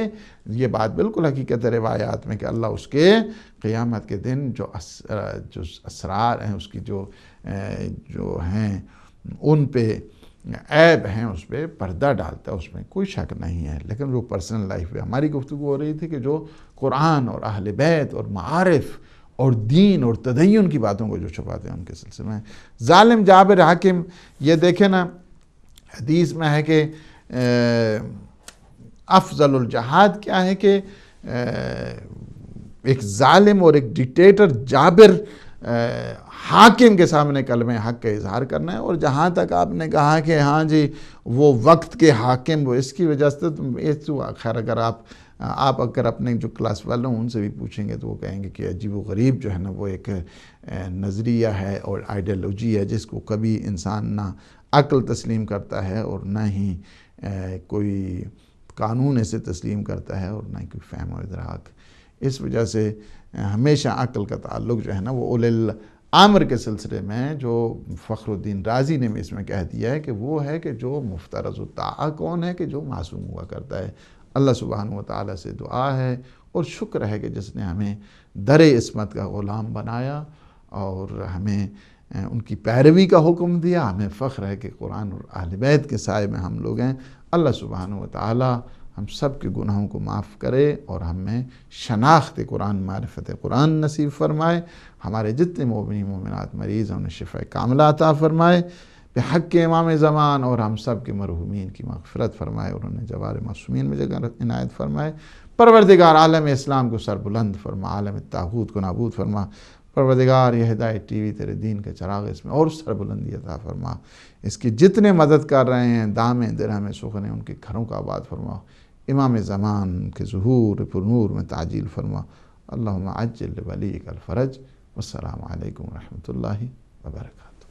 A: یہ بات بالکل حقیقت ہے روایات میں کہ اللہ اس کے قیامت کے دن جو اسرار ہیں اس کی جو ہیں ان پہ عیب ہیں اس پہ پردہ ڈالتا ہے، اس میں کوئی شک نہیں ہے۔ لیکن جو پرسنل لائف پہ ہماری گفتگو ہو رہی تھی کہ جو قرآن اور اہل بیت اور معارف اور دین اور تدین کی باتوں کو جو چھپاتے ہیں ان کے سلسلے میں ظالم جابر حاکم، یہ دیکھیں نا حدیث میں ہے کہ افضل الجہاد کیا ہے کہ ایک ظالم اور ایک ڈکٹیٹر جابر حاکم کے سامنے کلمہ حق کا اظہار کرنا ہے۔ اور جہاں تک آپ نے کہا کہ ہاں جی وہ وقت کے حاکم وہ اس کی وجہ سے تو خیر اگر آپ اگر اپنے جو کلاس والے ہیں ان سے بھی پوچھیں گے تو وہ کہیں گے کہ عجیب و غریب جو ہے نا وہ ایک نظریہ ہے اور آئیڈیالوجی ہے جس کو کبھی انسان نہ عقل تسلیم کرتا ہے اور نہ ہی کوئی قانون اسے تسلیم کرتا ہے اور نہ ہی کوئی فہم و ادراک۔ اس وجہ سے ہمیشہ عقل کا تعلق جو ہے نا وہ اولی الامر کے سلسلے میں جو فخر الدین رازی نے اس میں کہہ دیا ہے کہ وہ ہے کہ جو مفترض الطاعہ کون ہے کہ جو معصوم ہوا کرتا ہے۔ اللہ سبحانہ و تعالیٰ سے دعا ہے اور شکر ہے کہ جس نے ہمیں در عصمت کا غلام بنایا اور ہمیں ان کی پیروی کا حکم دیا۔ ہمیں فخر ہے کہ قرآن اور اہل بیت کے سائے میں ہم لوگ ہیں۔ اللہ سبحانہ و تعالیٰ ہم سب کے گناہوں کو معاف کرے اور ہمیں شناخت قرآن معرفت قرآن نصیب فرمائے۔ ہمارے جتنے مومنین مومنات مریض ہیں انہیں شفاء کاملہ عطا فرمائے بحق امام زمان، اور ہم سب کے مرحومین کی مغفرت فرمائے اور انہیں جوار معصومین میں جگہ عنایت فرمائے۔ پروردگار عالم اسلام کو سر بلند فرما، عالم طاغوت کو نابود فرما۔ پروردگار یہ ہدایت ٹی وی تیرے دین کا چراغ اس میں اور سر بلندی عطا فرما۔ اس کی جتنے مدد کر رہے ہیں دامیں درہمیں سخنیں ان کے گھروں کا آباد فرما۔ امام زمان کے ظہور پر نور میں تعجیل فرما۔ اللہم عجل ولیک الفرج۔ والسلام علیکم ورحمۃ اللہ وبرکاتہ۔